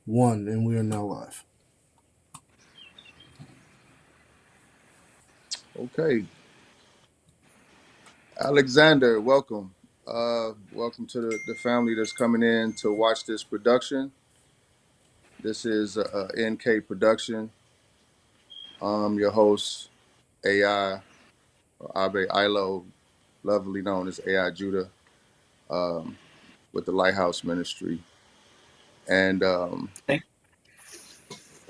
One, and we are now live. Okay. Alexander, welcome. Welcome to the family that's coming in to watch this production. This is NK Production. I'm your host, AI, or Abe Ilo, lovely known as AI Judah, um, with the Lighthouse Ministry. And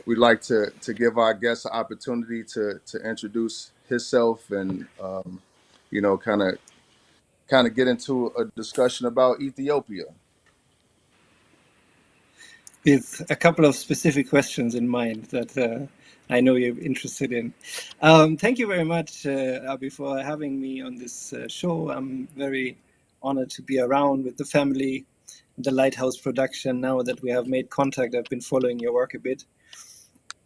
we'd like to give our guests an opportunity to introduce himself and, kind of get into a discussion about Ethiopia. With a couple of specific questions in mind that I know you're interested in. Thank you very much, Abi, for having me on this show. I'm very honored to be around with the family, the Lighthouse production. Now that we have made contact, I've been following your work a bit.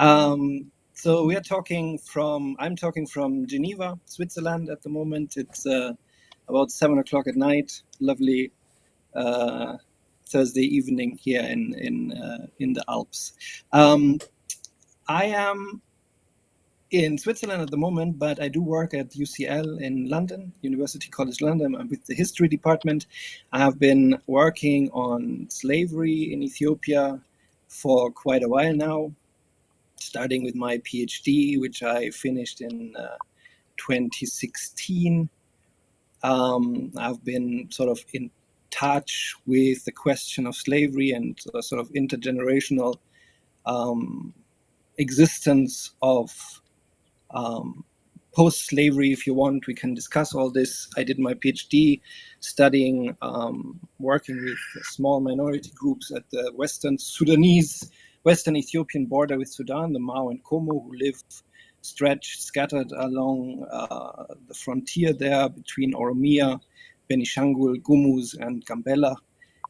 So I'm talking from Geneva, Switzerland at the moment. It's about 7 o'clock at night. Lovely Thursday evening here in the Alps. I am in Switzerland at the moment, but I do work at UCL in London, University College London. I'm with the history department. I have been working on slavery in Ethiopia for quite a while now, starting with my PhD, which I finished in 2016. I've been sort of in touch with the question of slavery and sort of intergenerational existence of post-slavery. If you want, we can discuss all this. I did my PhD studying, working with small minority groups at the Western Ethiopian border with Sudan, the Mao and Komo, who live scattered along the frontier there between Oromia, Benishangul, Gumuz, and Gambela.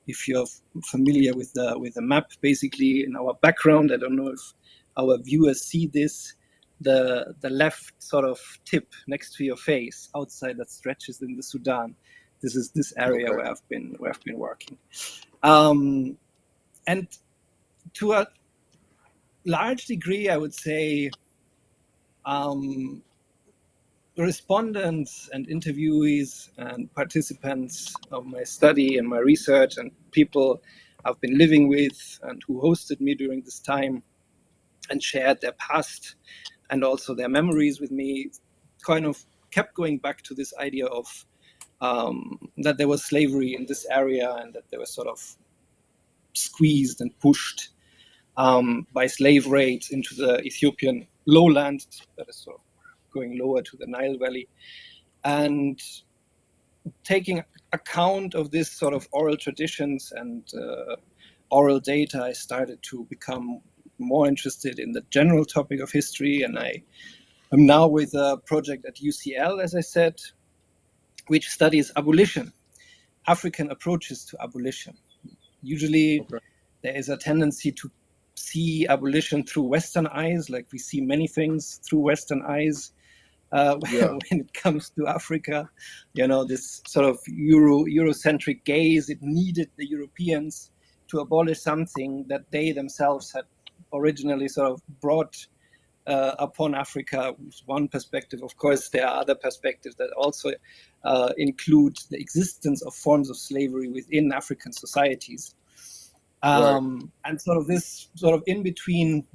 If you're familiar with the map, basically in our background, I don't know if our viewers see this, the left sort of tip next to your face outside that stretches in the Sudan. This is this area Okay. where I've been working, and to a large degree, I would say. Respondents and interviewees and participants of my study and my research and people I've been living with and who hosted me during this time and shared their past and also their memories with me kind of kept going back to this idea of that there was slavery in this area and that they were sort of squeezed and pushed by slave raids into the Ethiopian lowland, that is sort of going lower to the Nile Valley. And taking account of this sort of oral traditions and oral data, I started to become more interested in the general topic of history. And I am now with a project at UCL, as I said, which studies abolition, African approaches to abolition. Usually there is a tendency to see abolition through Western eyes, like we see many things through Western eyes. When it comes to Africa, this sort of Eurocentric gaze, it needed the Europeans to abolish something that they themselves had originally sort of brought upon Africa. One perspective, of course, there are other perspectives that also include the existence of forms of slavery within African societies. And sort of this sort of in between,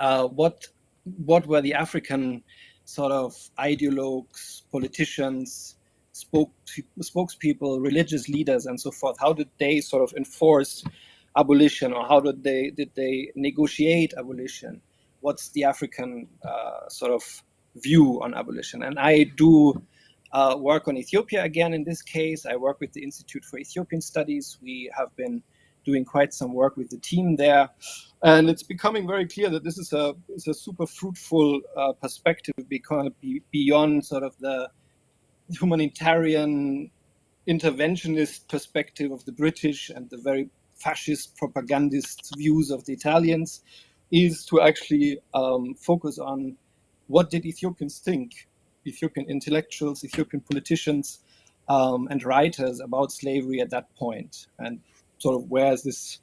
what were the African sort of ideologues, politicians, spokespeople, religious leaders, and so forth? How did they sort of enforce abolition, or how did they negotiate abolition? What's the African sort of view on abolition? And I do work on Ethiopia again. In this case, I work with the Institute for Ethiopian Studies. We have been doing quite some work with the team there. And it's becoming very clear that this is a super fruitful perspective, because beyond sort of the humanitarian interventionist perspective of the British and the very fascist propagandist views of the Italians, is to actually focus on what did Ethiopians think, Ethiopian intellectuals, Ethiopian politicians, and writers about slavery at that point, and sort of where is this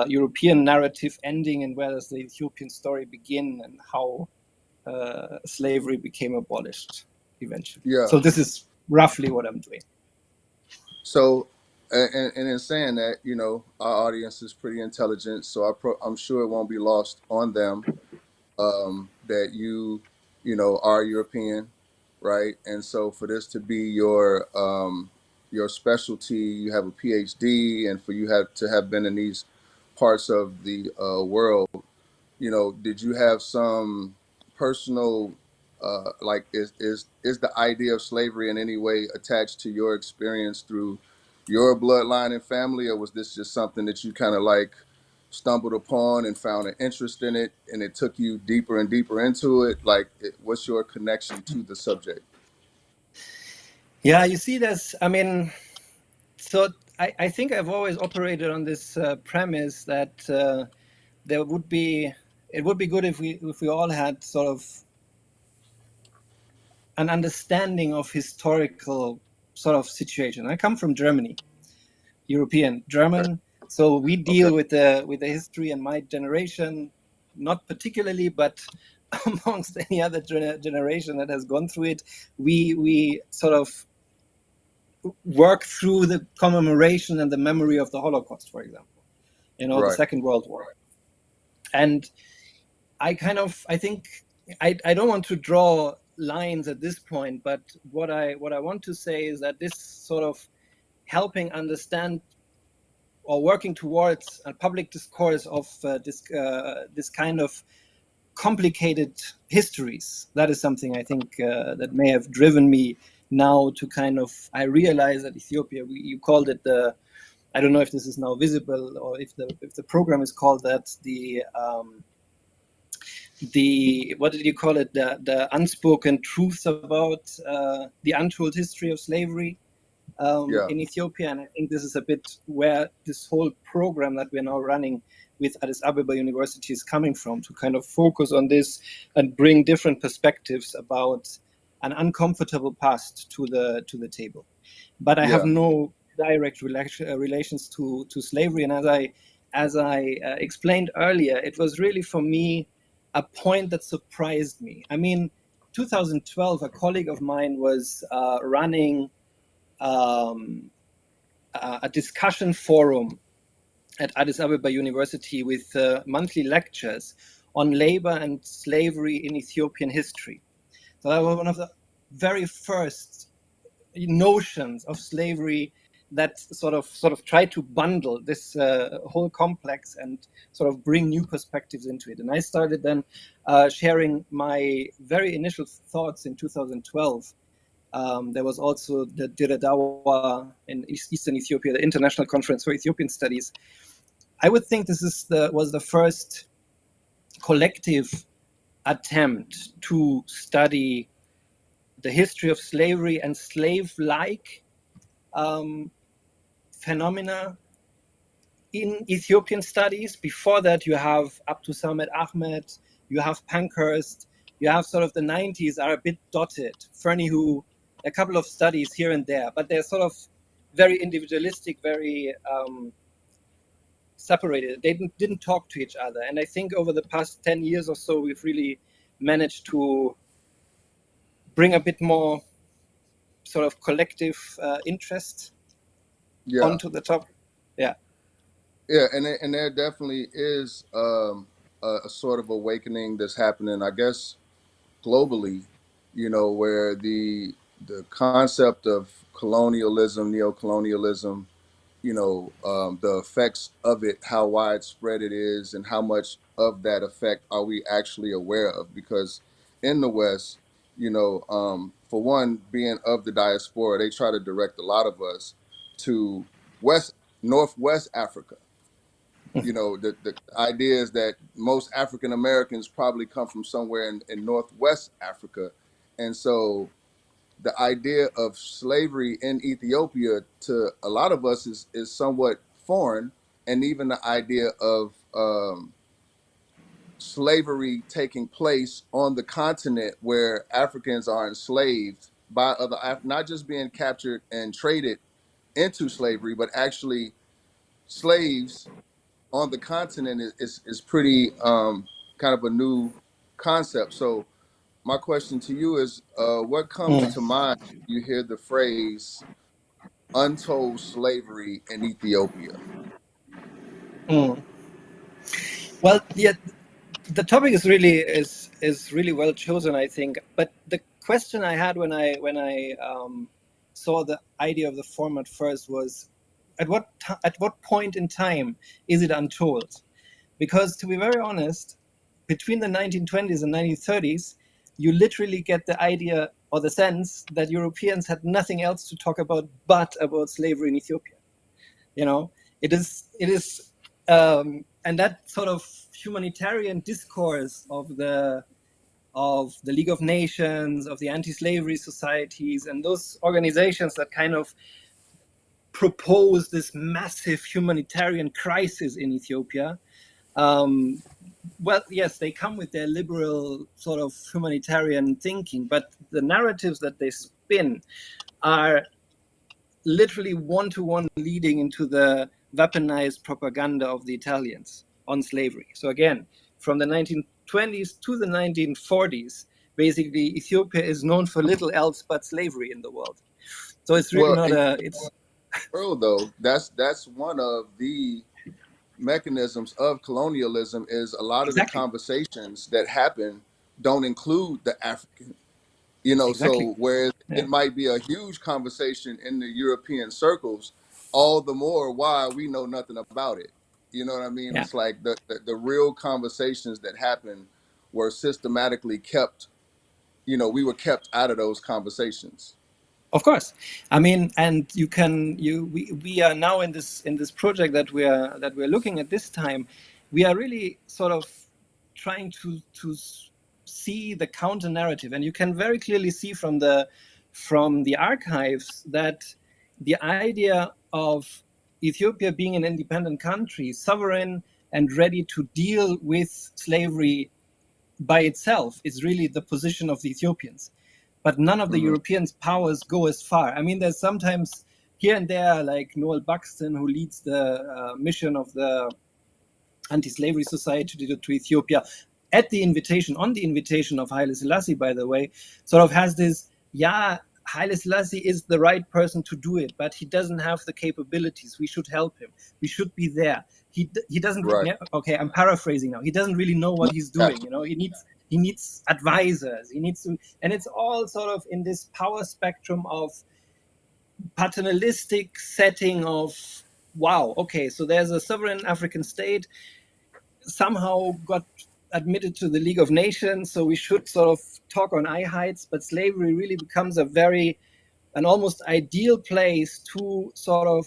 European narrative ending, and where does the Ethiopian story begin, and how slavery became abolished eventually. Yeah. So this is roughly what I'm doing. So, and in saying that, you know, our audience is pretty intelligent, so I'm sure it won't be lost on them that you know, are European, right? And so for this to be your specialty, you have a PhD, and for you have to have been in these parts of the world, you know, did you have some personal like is the idea of slavery in any way attached to your experience through your bloodline and family, or was this just something that you kind of like stumbled upon and found an interest in it and it took you deeper and deeper into it? Like, what's your connection to the subject? Yeah, you see, I mean, so I think I've always operated on this premise that there would be it would be good if we all had sort of an understanding of historical sort of situation. I come from Germany, European Okay. German, so we Okay. deal with the history, and my generation, not particularly, but amongst any other generation that has gone through it, we sort of work through the commemoration and the memory of the Holocaust, for example, the Right. Second World War. And I think I don't want to draw lines at this point, but what I want to say is that this sort of helping understand or working towards a public discourse of this kind of complicated histories, that is something I think that may have driven me now to kind of, I realize that Ethiopia, you called it I don't know if this is now visible or if the program is called that, the what did you call it, the unspoken truths about the untold history of slavery Yeah. in Ethiopia. And I think this is a bit where this whole program that we're now running with Addis Ababa University is coming from, to kind of focus on this and bring different perspectives about an uncomfortable past to the table. But I have Yeah. no direct relations to slavery. And as I explained earlier, it was really for me a point that surprised me. I mean, 2012, a colleague of mine was running um, a discussion forum at Addis Ababa University with monthly lectures on labor and slavery in Ethiopian history. So that was one of the very first notions of slavery that sort of try to bundle this whole complex and sort of bring new perspectives into it. And I started then sharing my very initial thoughts in 2012. There was also the Diradawa in Eastern Ethiopia, the International Conference for Ethiopian Studies. I would think this was the first collective attempt to study the history of slavery and slave-like phenomena in Ethiopian studies. Before that, you have Abdus Samed Ahmed, you have Pankhurst, you have sort of the 90s are a bit dotted. Fernie, a couple of studies here and there, but they're sort of very individualistic, very separated. They didn't talk to each other. And I think over the past 10 years or so, we've really managed to bring a bit more sort of collective interest Yeah. onto the topic. Yeah. Yeah, and there definitely is a sort of awakening that's happening, I guess, globally. You know, where the concept of colonialism, neocolonialism, you know, the effects of it, how widespread it is, and how much of that effect are we actually aware of? Because in the West, you know, for one, being of the diaspora, they try to direct a lot of us to West, Northwest Africa. You know, the idea is that most African Americans probably come from somewhere in Northwest Africa. And so the idea of slavery in Ethiopia to a lot of us is somewhat foreign. And even the idea of slavery taking place on the continent where Africans are enslaved by not just being captured and traded into slavery, but actually slaves on the continent is pretty kind of a new concept. So my question to you is, what comes Mm, to mind when you hear the phrase "untold slavery in Ethiopia"? mm. Well, yeah, the topic is really well chosen, I think. But the question I had when I saw the idea of the format first was, at what point in time is it untold? Because to be very honest, between the 1920s and 1930s, you literally get the idea or the sense that Europeans had nothing else to talk about but about slavery in Ethiopia. You know, it is, and that sort of humanitarian discourse of the League of Nations, of the anti-slavery societies, and those organizations that kind of propose this massive humanitarian crisis in Ethiopia. Um, well, yes, they come with their liberal sort of humanitarian thinking, but the narratives that they spin are literally one-to-one leading into the weaponized propaganda of the Italians on slavery. So again, from the 1920s to the 1940s, basically Ethiopia is known for little else but slavery in the world. So it's really Well, not in a, it's the world though, that's one of the mechanisms of colonialism. Is a lot of the exactly, conversations that happen don't include the African. You know, exactly. so whereas Yeah, it might be a huge conversation in the European circles, all the more why we know nothing about it. You know what I mean? yeah. It's like the real conversations that happen were systematically kept. You know, we were kept out of those conversations. Of course, I mean, and you can you we are now in this project that we're looking at this time. We are really sort of trying to see the counter narrative, and you can very clearly see from the archives that the idea of Ethiopia being an independent country, sovereign and ready to deal with slavery by itself is really the position of the Ethiopians. But none of the Hmm. Europeans' powers go as far. I mean, there's sometimes here and there, like Noel Buxton, who leads the mission of the Anti-Slavery Society to Ethiopia, on the invitation of Haile Selassie, by the way, sort of has this, yeah, Haile Selassie is the right person to do it, but he doesn't have the capabilities. We should help him. We should be there. He doesn't. Right. Okay, I'm paraphrasing now. He doesn't really know what No, he's doing. gotcha. You know, he needs advisors. He needs to, and it's all sort of in this power spectrum of paternalistic setting of, wow, okay, so there's a sovereign African state somehow got admitted to the League of Nations, so we should sort of talk on eye heights, but slavery really becomes an almost ideal place to sort of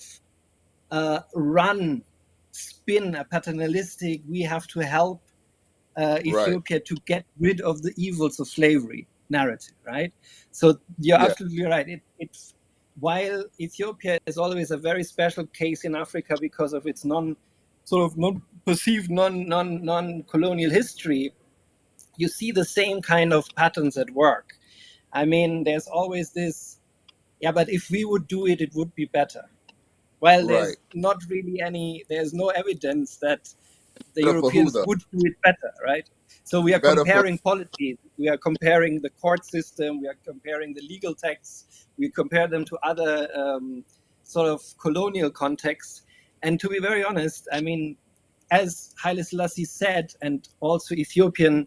spin a paternalistic, we have to help Right. Ethiopia to get rid of the evils of slavery narrative, right? So you're Yeah. absolutely right. It's while Ethiopia is always a very special case in Africa because of its non perceived non colonial history, you see the same kind of patterns at work. I mean, there's always this, yeah, but if we would do it, it would be better. Well, Right. there's no evidence that the Better for who Europeans though? would do it better, right? So we are Better for comparing policies, we are comparing the court system, we are comparing the legal texts, we compare them to other sort of colonial contexts. And to be very honest, I mean, as Haile Selassie said, and also Ethiopian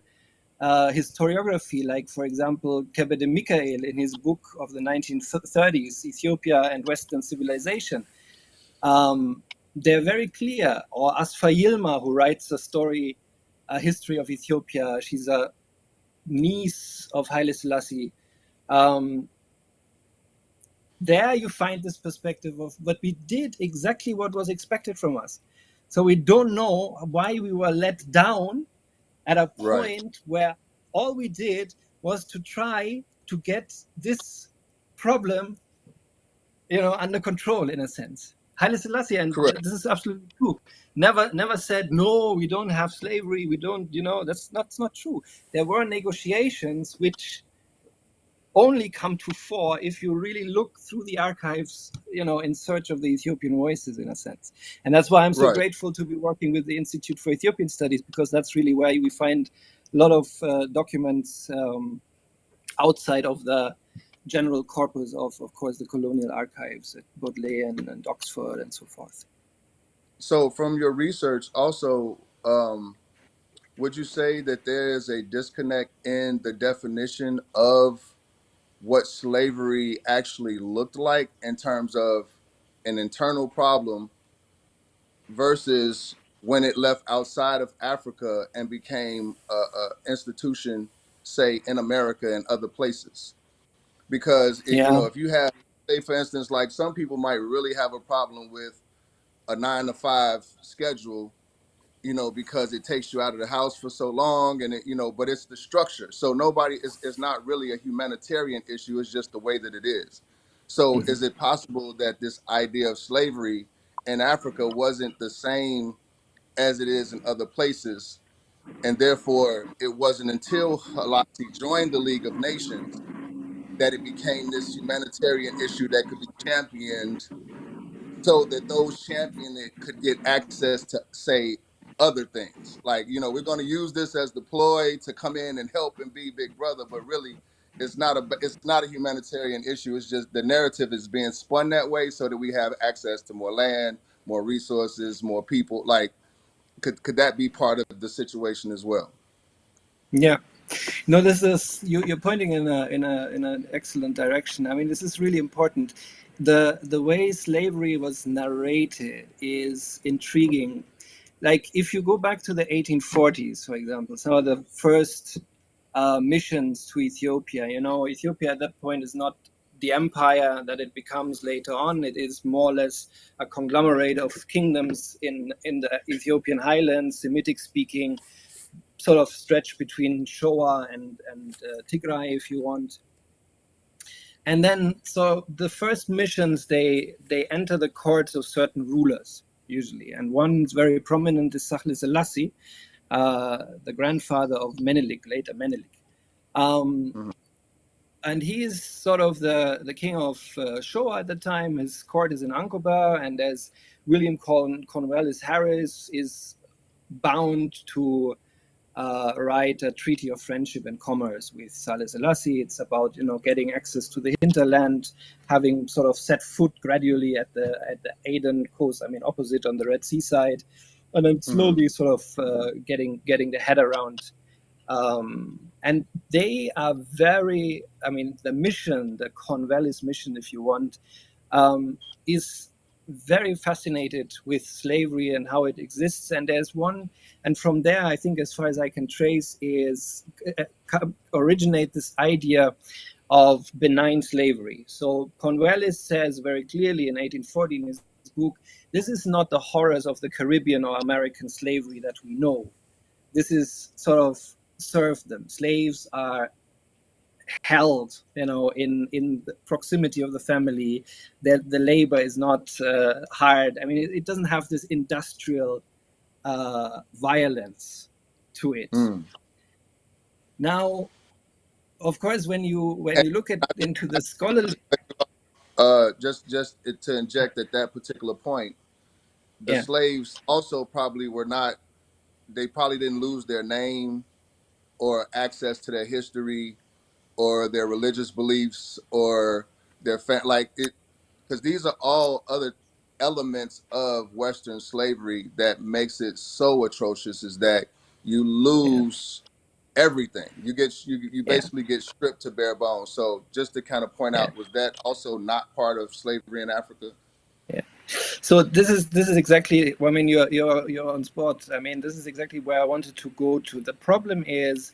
historiography, like for example, Kebede Mikael in his book of the 1930s, Ethiopia and Western Civilization, um, they're very clear. Or Asfa Yilma, who writes a story, a history of Ethiopia, she's a niece of Haile Selassie. Um, there you find this perspective of, but we did exactly what was expected from us. So we don't know why we were let down at a right. point where all we did was to try to get this problem, under control in a sense. Haile Selassie, and Correct. this is absolutely true, never said, no, we don't have slavery, we don't, that's not true. There were negotiations which only come to fore if you really look through the archives, in search of the Ethiopian voices, in a sense. And that's why I'm so Right. grateful to be working with the Institute for Ethiopian Studies, because that's really where we find a lot of documents outside of the general corpus of course, the colonial archives at Bodleian and Oxford and so forth. So from your research also, would you say that there is a disconnect in the definition of what slavery actually looked like in terms of an internal problem versus when it left outside of Africa and became a institution, say in America and other places? Because Yeah, if you have, say for instance, like some people might really have a problem with a 9 to 5 schedule, because it takes you out of the house for so long, and but it's the structure. So nobody is not really a humanitarian issue. It's just the way that it is. So is it possible that this idea of slavery in Africa wasn't the same as it is in other places? And therefore, it wasn't until Halati joined the League of Nations that it became this humanitarian issue that could be championed so that those championing it could get access to, say, other things. Like, we're going to use this as the ploy to come in and help and be big brother, but really it's not a humanitarian issue. It's just the narrative is being spun that way so that we have access to more land, more resources, more people. Like, could that be part of the situation as well? yeah. No, this is you're pointing in an excellent direction. I mean, this is really important. The way slavery was narrated is intriguing. Like if you go back to the 1840s, for example, some of the first missions to Ethiopia. Ethiopia at that point is not the empire that it becomes later on. It is more or less a conglomerate of kingdoms in the Ethiopian highlands, Semitic speaking, sort of stretch between Showa and Tigray, if you want. And then, so the first missions, they enter the courts of certain rulers, usually. And one's very prominent is Sahle Selassie, the grandfather of Menelik, later Menelik. Mhm. And he's sort of the king of Showa at the time. His court is in Ankober, and as William Cornwallis Harris is bound to write a treaty of friendship and commerce with Saleh Selassie. It's about getting access to the hinterland, having sort of set foot gradually at the Aden coast. I mean, opposite on the Red Sea side, and then Mhm. slowly sort of getting the head around. And they are very. I mean, the mission, the Cornwallis mission, if you want, is very fascinated with slavery and how it exists. And there's one, and from there, I think, as far as I can trace, is originate this idea of benign slavery. So Cornwallis says very clearly in 1840 in his book, this is not the horrors of the Caribbean or American slavery that we know. This is sort of serfdom. Slaves are held, in the proximity of the family. The labor is not hard. I mean, it doesn't have this industrial violence to it. Mm. Now, of course, when you And look into the scholarly, just to inject at that particular point, the yeah, slaves also probably were not. They probably didn't lose their name or access to their history or their religious beliefs or their like it, because these are all other elements of Western slavery that makes it so atrocious. Is that you yeah, lose everything. You yeah, basically get stripped to bare bones. So just to kind of point yeah, out, was that also not part of slavery in Africa? yeah. So this is exactly. I mean, you're on spot. I mean, this is exactly where I wanted to go to. The problem is,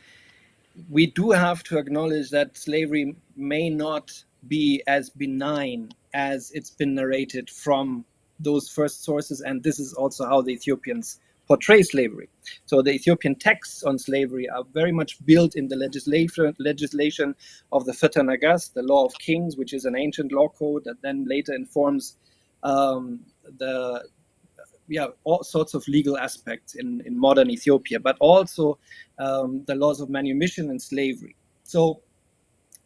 we do have to acknowledge that slavery may not be as benign as it's been narrated from those first sources, and this is also how the Ethiopians portray slavery. So the Ethiopian texts on slavery are very much built in the legislation of the Feta Nagas, the Law of Kings, which is an ancient law code that then later informs the all sorts of legal aspects in modern Ethiopia, but also the laws of manumission and slavery. So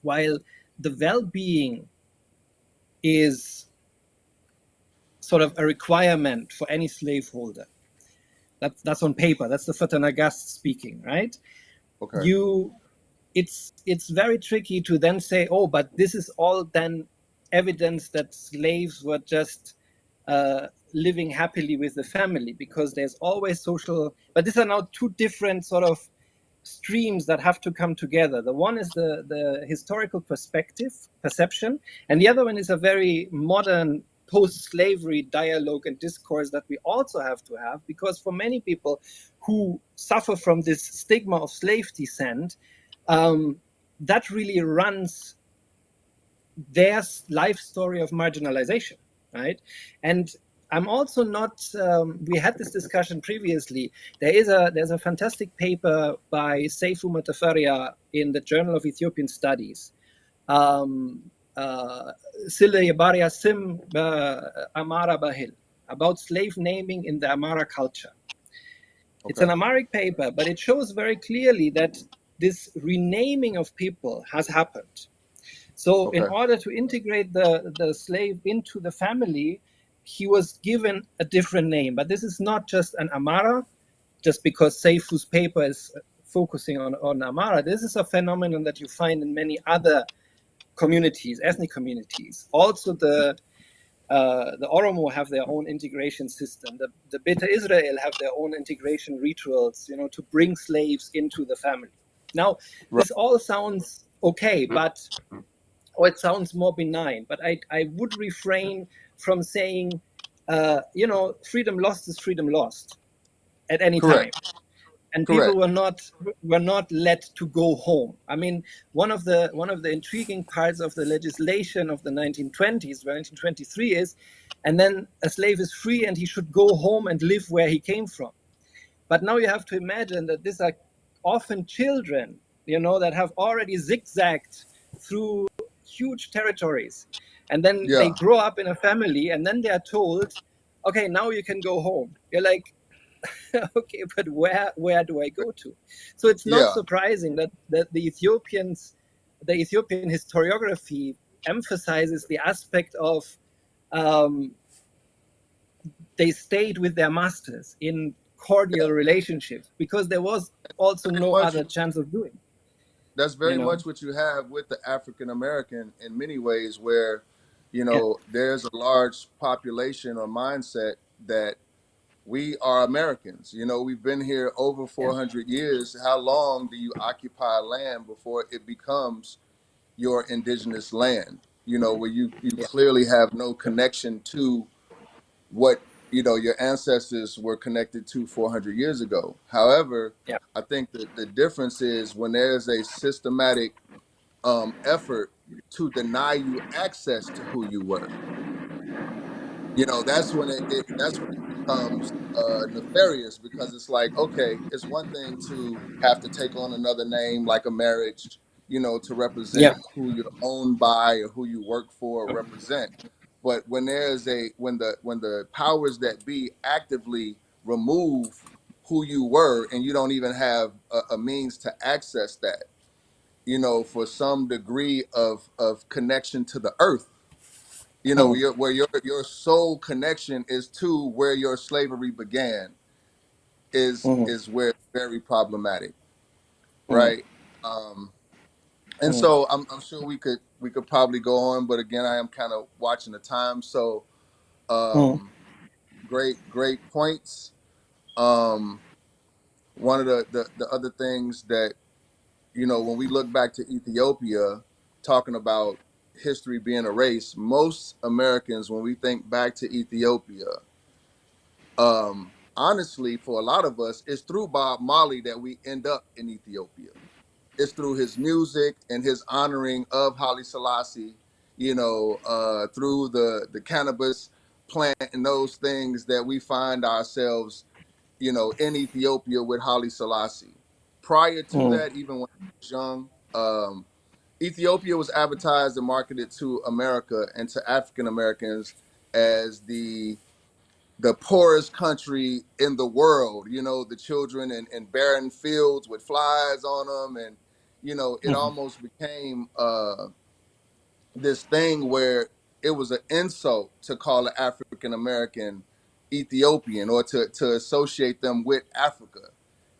while the well-being is sort of a requirement for any slaveholder. That's on paper. That's the Fatanagas speaking, right? Okay. You, it's very tricky to then say, oh, but this is all then evidence that slaves were just living happily with the family, because there's always social. But these are now two different sort of streams that have to come together. The one is the historical perception, and the other one is a very modern post-slavery dialogue and discourse that we also have to have, because for many people who suffer from this stigma of slave descent, that really runs their life story of marginalization, right? And I'm also not. We had this discussion previously. There's a fantastic paper by Seifu Matafaria in the Journal of Ethiopian Studies. Sile Yabaria Sim Amara Bahil, about slave naming in the Amara culture. It's Okay. an Amharic paper, but it shows very clearly that this renaming of people has happened. So in Okay. order to integrate the slave into the family, he was given a different name. But this is not just an Amara, just because Seifu's paper is focusing on Amara. This is a phenomenon that you find in many other communities, ethnic communities. Also, the Oromo have their own integration system. The Beta Israel have their own integration rituals, to bring slaves into the family. Now, Right. this all sounds okay, but or it sounds more benign. But I would refrain from saying, freedom lost is freedom lost at any time. Correct. And people Correct. were not let to go home. I mean, one of the intriguing parts of the legislation of the 1920s, where 1923 is, and then a slave is free and he should go home and live where he came from. But now you have to imagine that these are often children, that have already zigzagged through huge territories, and then they Yeah. grow up in a family, and then they are told, okay, now you can go home. You're like, okay, but where do I go to? So it's not Yeah. surprising that the Ethiopian historiography emphasizes the aspect of, um, they stayed with their masters in cordial relationships, because there was also Very no much. other chance of doing. That's You very know, much what you have with the African American in many ways, where yeah, there's a large population or mindset that we are Americans. We've been here over yeah, 400 years. How long do you occupy land before it becomes your indigenous land? Where you yeah, clearly have no connection to what your ancestors were connected to 400 years ago. However, yeah. I think that the difference is when there's a systematic effort to deny you access to who you were. That's when that's when it becomes nefarious, because it's like, okay, it's one thing to have to take on another name like a marriage, to Yeah. represent who you're owned by or who you work for or represent. But when the powers that be actively remove who you were, and you don't even have a means to access that, for some degree of connection to the earth, Mm, where your soul connection is to where your slavery began, is mm, is where it's very problematic, mm, right? And mm, so I'm sure we could probably go on, but again, I am kind of watching the time. So mm, um great points. um One of the other things that, when we look back to Ethiopia, talking about history being erased, most Americans, when we think back to Ethiopia, honestly, for a lot of us, it's through Bob Marley that we end up in Ethiopia. It's through his music and his honoring of Haile Selassie, through the cannabis plant and those things that we find ourselves, in Ethiopia with Haile Selassie. Prior to mm, that, even when I was young, Ethiopia was advertised and marketed to America and to African Americans as the poorest country in the world. The children in barren fields with flies on them, and it mm, almost became this thing where it was an insult to call an African American Ethiopian or to associate them with Africa,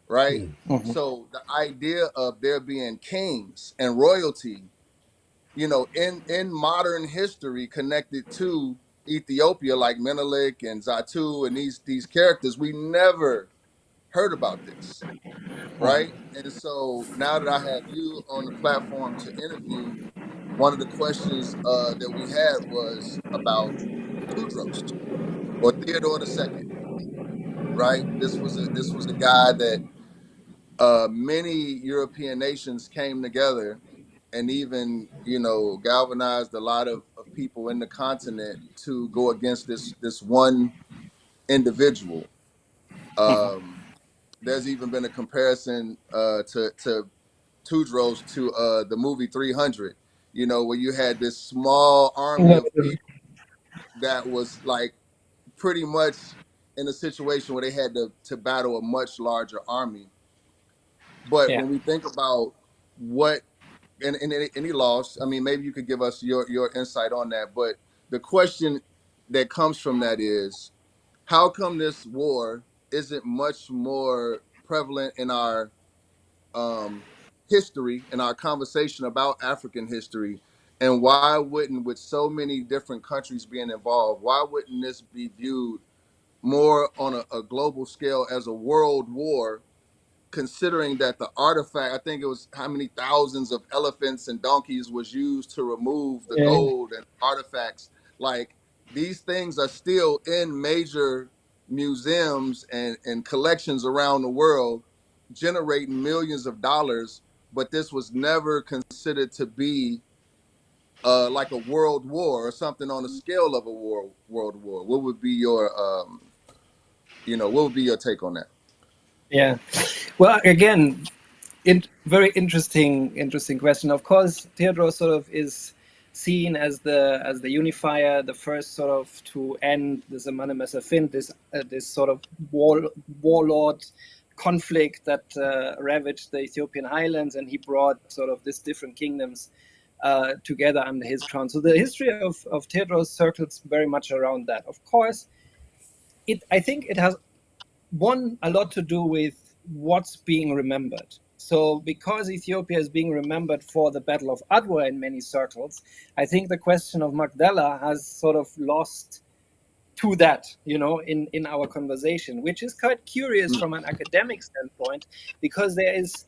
right? Mhm. So the idea of there being kings and royalty, in modern history connected to Ethiopia, like Menelik and Zatu and these characters, we never heard about this, Mhm. right? And so now that I have you on the platform to interview, one of the questions that we had was about Tudros or Theodore II, right? This was a guy that many European nations came together and even galvanized a lot of people in the continent to go against this one individual. Mhm. Um, there's even been a comparison to Tudros to the movie 300, where you had this small army of Mhm. people that was like pretty much in a situation where they had to battle a much larger army. But Yeah. when we think about what and he lost, I mean, maybe you could give us your insight on that. But the question that comes from that is, how come this war isn't much more prevalent in our history and our conversation about African history? And why wouldn't, with so many different countries being involved, why wouldn't this be viewed more on a global scale as a world war, considering that the artifact, I think it was how many thousands of elephants and donkeys was used to remove the Yeah. gold and artifacts. Like, these things are still in major museums and collections around the world, generating millions of dollars. But this was never considered to be like a world war or something on the scale of a world war. What would be your what would be your take on that? Yeah. Well, again, very interesting question. Of course, Theodore sort of is seen as the unifier, the first sort of to end this Amana Fin, this sort of warlord conflict that ravaged the Ethiopian highlands, and he brought sort of these different kingdoms together under his crown. So the history of Theodore circles very much around that. Of course, I think it has a lot to do with what's being remembered. So, because Ethiopia is being remembered for the Battle of Adwa in many circles, I think the question of Magdala has sort of lost to that, in our conversation, which is quite curious from an academic standpoint, because there is,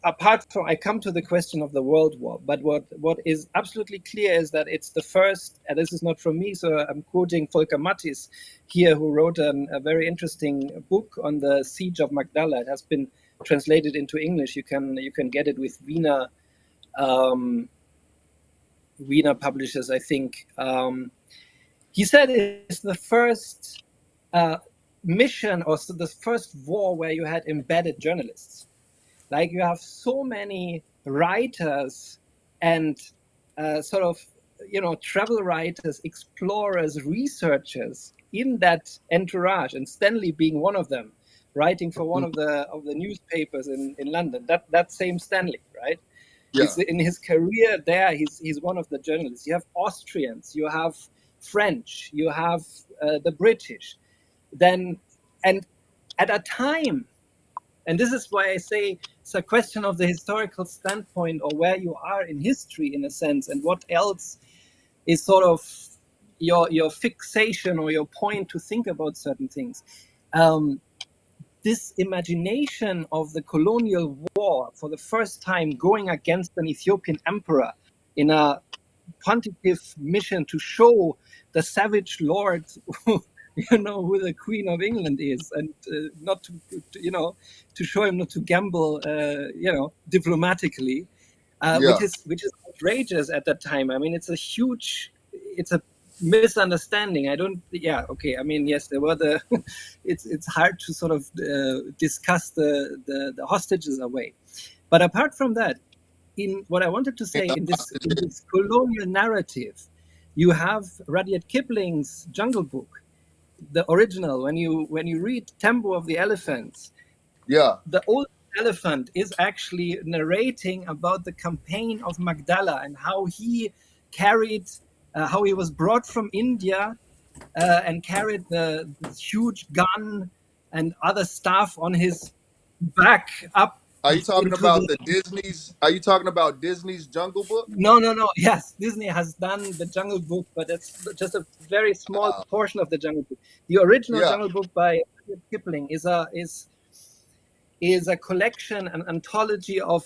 apart from, I come to the question of the world war, but what is absolutely clear is that it's the first, and this is not from me, so I'm quoting Volker Mattis here, who wrote a very interesting book on the siege of Magdala. It has been translated into English. You can get it with um, Wiener publishers, I think. He said it's the first mission, or the first war where you had embedded journalists. Like, you have so many writers and sort of travel writers, explorers, researchers in that entourage, and Stanley being one of them, writing for one Mhm. of the newspapers in London. That same Stanley, right? Yeah, It's in his career there. He's one of the journalists. You have Austrians, you have French, you have the British. Then, and at a time, and this is why I say it's a question of the historical standpoint, or where you are in history, in a sense, and what else is sort of your fixation or your point to think about certain things. Um, this imagination of the colonial war for the first time going against an Ethiopian emperor in a pontiff mission to show the savage lord who the Queen of England is, and not to show him not to gamble, diplomatically, yeah, which is outrageous at that time. I mean, it's a misunderstanding. I don't. Yeah, okay. I mean, yes, there were the. It's hard to sort of discuss the hostages away, but apart from that, in what I wanted to yeah. say, in this colonial narrative, you have Rudyard Kipling's Jungle Book, the original. When you read Tembo of the Elephants, Yeah. the old elephant is actually narrating about the campaign of Magdala, and how he carried, how he was brought from India and carried this huge gun and other stuff on his back up Are you talking into about the. the Disney's? Are you talking about Disney's Jungle Book? No. Yes, Disney has done the Jungle Book, but that's just a very small Uh, portion of the Jungle Book. The original yeah. Jungle Book by Rudyard Kipling is a collection, an anthology of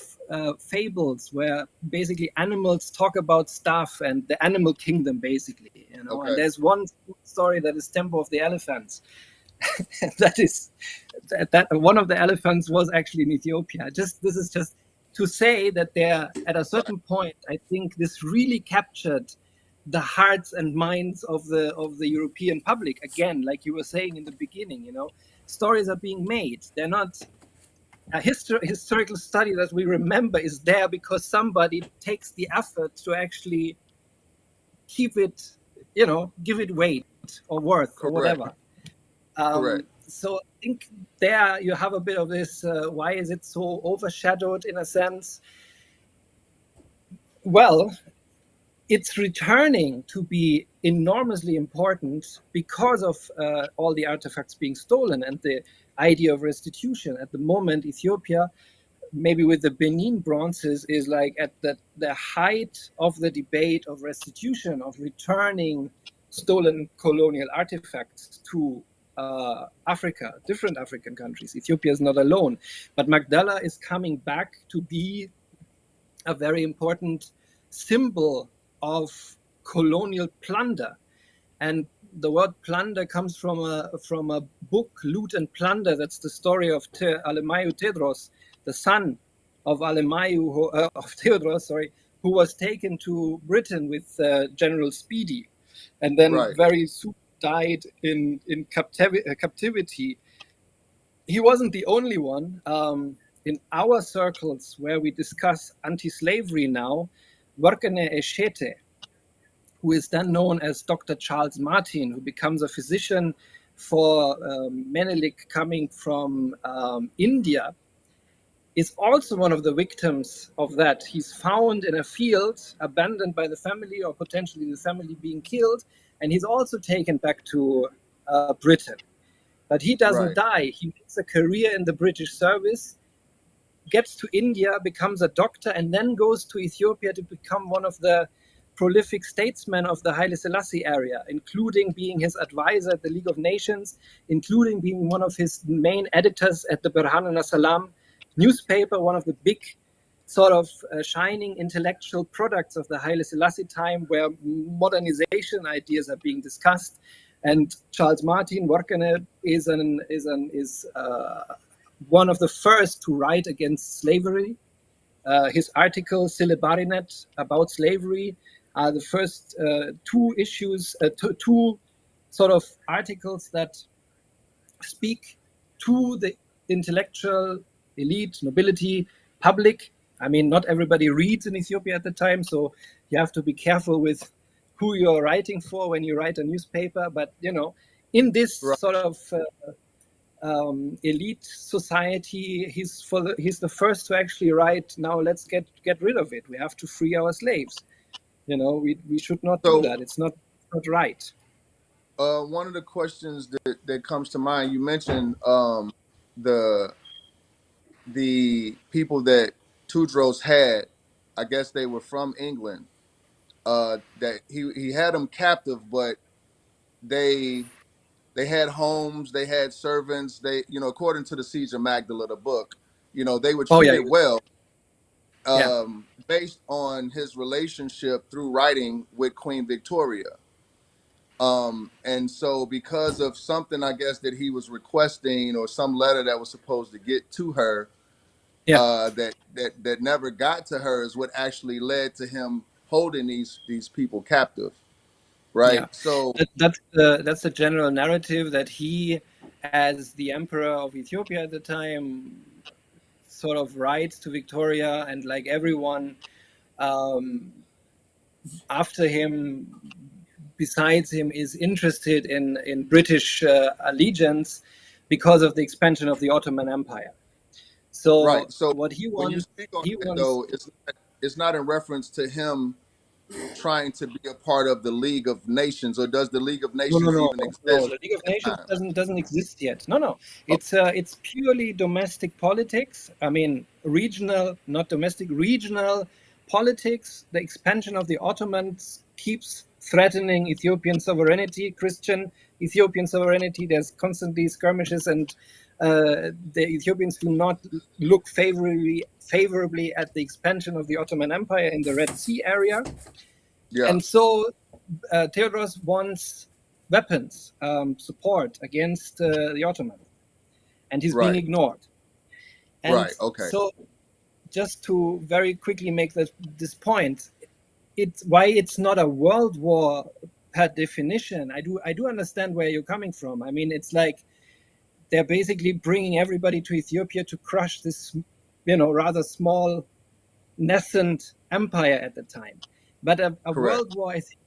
fables where basically animals talk about stuff and the animal kingdom, basically, you know. And Okay. there's one story that is Temple of the Elephants. That is that one of the elephants was actually in Ethiopia. This is just to say that there, at a Right. certain point, I think this really captured the hearts and minds of the European public. Again, like you were saying in the beginning, you know, stories are being made. They're not a historical study that we remember is there because somebody takes the effort to actually keep it, you know, give it weight or worth or Correct. whatever. Correct. So I think there you have a bit of this. Why is it so overshadowed in a sense? Well, it's returning to be enormously important because of all the artifacts being stolen and the idea of restitution. At the moment, Ethiopia, maybe with the Benin bronzes, is like at the height of the debate of restitution, of returning stolen colonial artifacts to Africa, different African countries. Ethiopia is not alone, but Magdala is coming back to be a very important symbol of colonial plunder. And the word plunder comes from a book, Loot and Plunder. That's the story of Alemayu Tedros, the son of Alemayu, of Theodros, sorry, who was taken to Britain with General Speedy, and then Right. very soon died in captivity. He wasn't the only one. In our circles where we discuss anti-slavery now, Warkene Eshete, who is then known as Dr. Charles Martin, who becomes a physician for Menelik coming from India, is also one of the victims of that. He's found in a field, abandoned by the family, or potentially the family being killed, and he's also taken back to Britain. But he doesn't Right. die. He makes a career in the British service, gets to India, becomes a doctor, and then goes to Ethiopia to become one of the prolific statesmen of the Haile Selassie area, including being his advisor at the League of Nations, including being one of his main editors at the Berhane Salam newspaper, one of the big sort of shining intellectual products of the Haile Selassie time, where modernization ideas are being discussed. And Charles Martin Warkene is one of the first to write against slavery. His article Silibarinet about slavery are the first two issues, two sort of articles that speak to the intellectual elite, nobility, public. I mean, not everybody reads in Ethiopia at the time, so you have to be careful with who you're writing for when you write a newspaper. But you know, in this Right. sort of elite society, he's the first to actually write. Now let's get rid of it. We have to free our slaves. You know, we should not do So, that. It's not right. one of the questions that comes to mind, you mentioned the the people that Tudros had. I guess they were from England. That he had them captive, but they they had homes, they had servants. They, according to the Siege of Magdala, the book, they were Oh yeah, treated well, yeah, based on his relationship through writing with Queen Victoria. And so because of something, I guess, that he was requesting, or some letter that was supposed to get to her, yeah. that never got to her, is what actually led to him holding these people captive, right? Yeah, So that's the general narrative that he, as the emperor of Ethiopia at the time, sort of writes to Victoria, and like everyone um, after him, besides him, is interested in British allegiance because of the expansion of the Ottoman Empire. So right. So what he when you wants, speak on he that, wants. though, it's not in reference to him trying to be a part of the League of Nations, or does the League of No, no, Nations no, even no. exist The League of at Nations that time? doesn't exist yet. No, no. Oh, It's purely domestic politics. I mean, regional, not domestic, regional politics. The expansion of the Ottomans keeps threatening Ethiopian sovereignty, Christian Ethiopian sovereignty. There's constantly skirmishes, and the Ethiopians do not look favorably at the expansion of the Ottoman Empire in the Red Sea area. yeah, And so Theodorus wants weapons support against the Ottomans, and he's being right, ignored. right, And okay, so, just to very quickly make this point, it's why it's not a world war per definition. I do understand where you're coming from. I mean, it's like they're basically bringing everybody to Ethiopia to crush this, rather small nascent empire at the time. But a correct, world war, I think,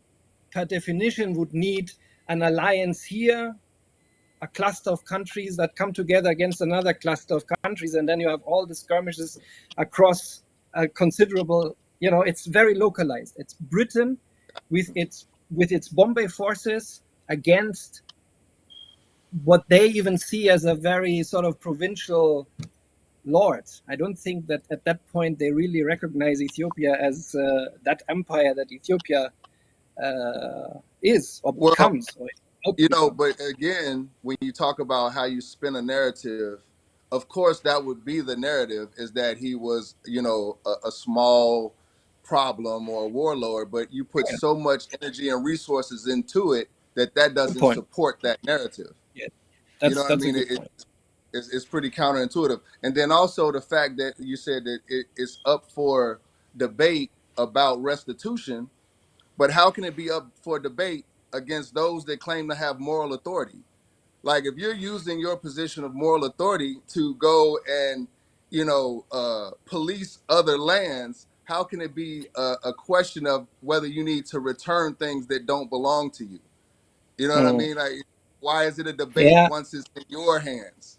per definition would need an alliance here, a cluster of countries that come together against another cluster of countries, and then you have all the skirmishes across a considerable. It's very localized. It's Britain with its Bombay forces against what they even see as a very sort of provincial lord. I don't think that at that point they really recognize Ethiopia as that empire that Ethiopia is or well, becomes or about to become. but again, when you talk about how you spin a narrative, of course that would be the narrative, is that he was, a small problem or a warlord, but you put Yeah, so much energy and resources into it that that good doesn't point. support that narrative. Yeah, You know that's what I that's a mean? good point. It's pretty counterintuitive. And then also the fact that you said that it's up for debate about restitution, but how can it be up for debate against those that claim to have moral authority? Like if you're using your position of moral authority to go and police other lands, how can it be a question of whether you need to return things that don't belong to you? You know what I Mm. mean? Like, why is it a debate Yeah, once it's in your hands?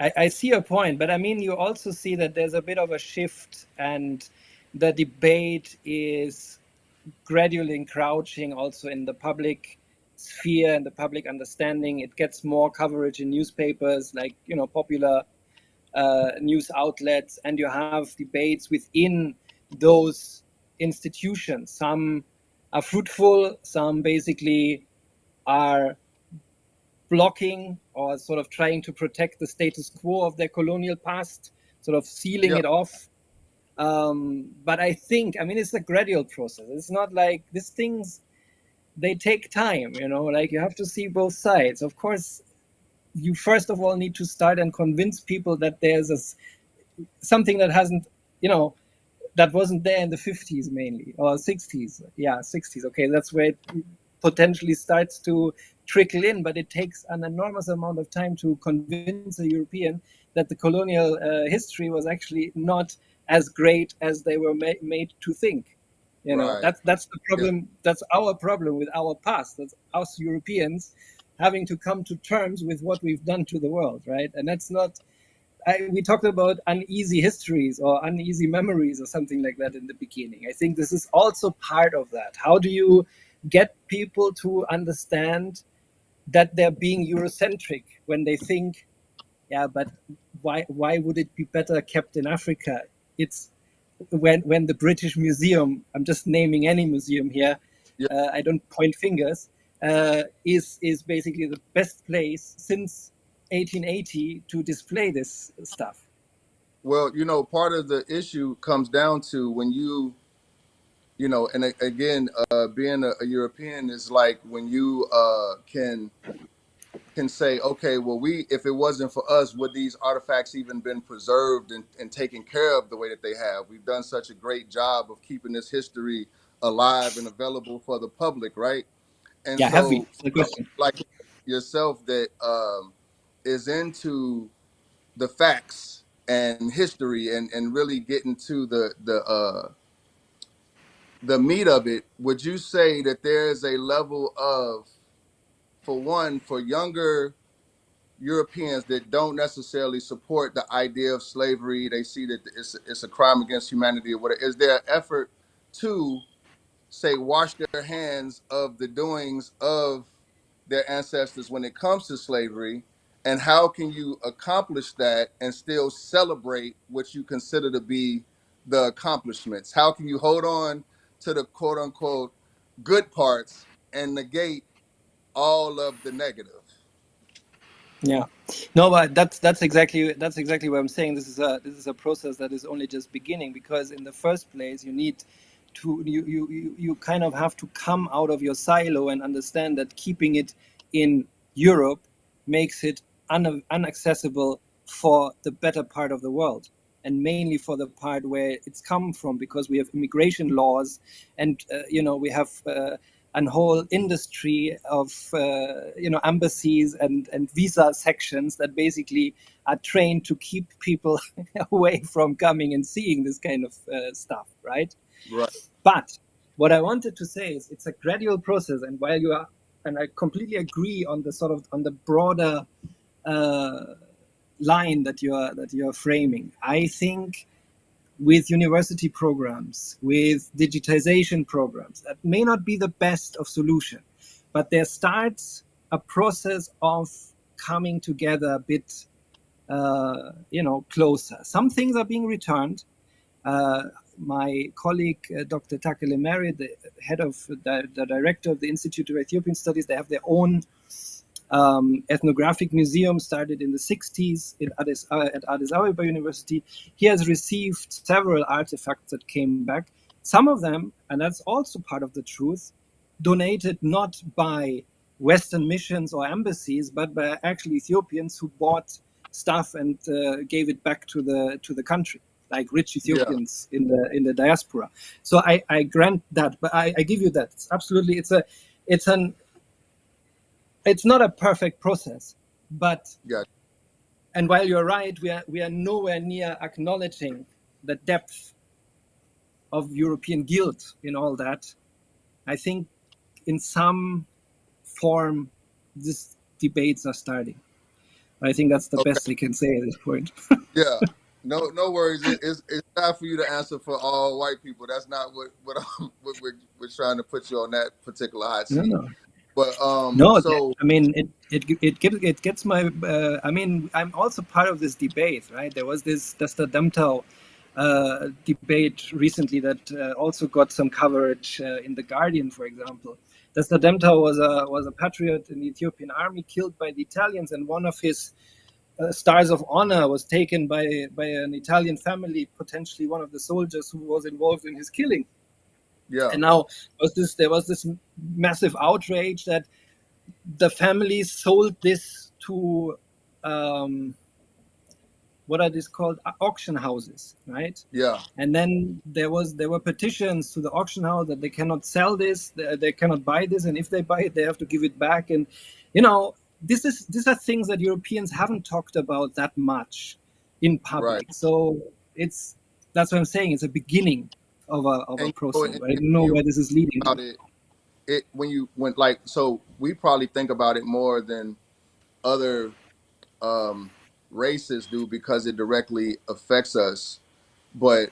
I see your point, but I mean, you also see that there's a bit of a shift, and the debate is gradually encroaching also in the public sphere and the public understanding. It gets more coverage in newspapers, like popular news outlets, and you have debates within those institutions. Some are fruitful, some basically are blocking or sort of trying to protect the status quo of their colonial past, sort of sealing Yeah. it off. But I think, I mean, it's a gradual process. It's not like these things, they take time, like you have to see both sides. Of course, you first of all need to start and convince people that there's something that hasn't, you know, that wasn't there in the 50s mainly, or 60s. Yeah, 60s. Okay, that's where it potentially starts to trickle in, but it takes an enormous amount of time to convince a European that the colonial history was actually not as great as they were made to think. Right. That's the Yeah. problem. That's our problem with our past. That's us Europeans having to come to terms with what we've done to the world, right? And that's not we talked about uneasy histories or uneasy memories or something like that in the beginning. I think this is also part of that. How do you get people to understand that they're being Eurocentric when they think, yeah, but why would it be better kept in Africa? It's when the British Museum, I'm just naming any museum here, Yeah. I don't point fingers, is basically the best place since 1880 to display this stuff. Well, part of the issue comes down to when and again, being a European is like when you can say, okay, well, if it wasn't for us, would these artifacts even been preserved and taken care of the way that they have? We've done such a great job of keeping this history alive and available for the public, right? And Yeah, have we? so, It's a question. like yourself, that is into the facts and history and really getting to the meat of it, would you say that there is a level of, for one, for younger Europeans that don't necessarily support the idea of slavery, they see that it's a crime against humanity or whatever, is there an effort to say, wash their hands of the doings of their ancestors when it comes to slavery? And how can you accomplish that and still celebrate what you consider to be the accomplishments? How can you hold on to the quote unquote good parts and negate all of the negative? Yeah, no, but that's exactly what I'm saying. This is a process that is only just beginning, because in the first place you need to you kind of have to come out of your silo and understand that keeping it in Europe makes it unaccessible for the better part of the world, and mainly for the part where it's come from, because we have immigration laws, and we have a whole industry of embassies and visa sections that basically are trained to keep people away from coming and seeing this kind of stuff, right? Right. But what I wanted to say is it's a gradual process, and while you are, and I completely agree on the sort of on the broader uh, line that you are framing. I think with university programs, with digitization programs, that may not be the best of solution, but there starts a process of coming together a bit, closer. Some things are being returned. Uh, my colleague, Dr. Takele Mary, the head of the director of the Institute of Ethiopian Studies, they have their own ethnographic museum started in the 60s at Addis Ababa University. He has received several artifacts that came back. Some of them, and that's also part of the truth, donated not by Western missions or embassies, but by actually Ethiopians who bought stuff and gave it back to the country, like rich Yeah. Ethiopians in the diaspora. So I grant that, but I give you that. It's absolutely it's it's not a perfect process, but Yeah. and while you're right, we are nowhere near acknowledging the depth of European guilt in all that. I think in some form these debates are starting. I think that's the Okay. best I can say at this point. Yeah. No worries. It's not for you to answer for all white people. That's not what we're trying to put you on that particular hot No, seat. no. But No, so I mean it gets my. I mean, I'm also part of this debate, right? There was this Desta Demtau debate recently that also got some coverage in the Guardian, for example. Desta Demtau was a patriot in the Ethiopian army, killed by the Italians, and one of his stars of honor was taken by an Italian family, potentially one of the soldiers who was involved in his killing. yeah, And now there was this massive outrage that the family sold this to um, what are these called, auction houses, right? yeah, And then there were petitions to the auction house that they cannot sell this, they cannot buy this, and if they buy it, they have to give it back. And you know, these are things that Europeans haven't talked about that much in right. public. So it's that's what I'm saying. It's a beginning of a And you know, process. I and don't know you where this is leading about to. it, it when you went like so we probably think about it more than other um races do because it directly affects us. But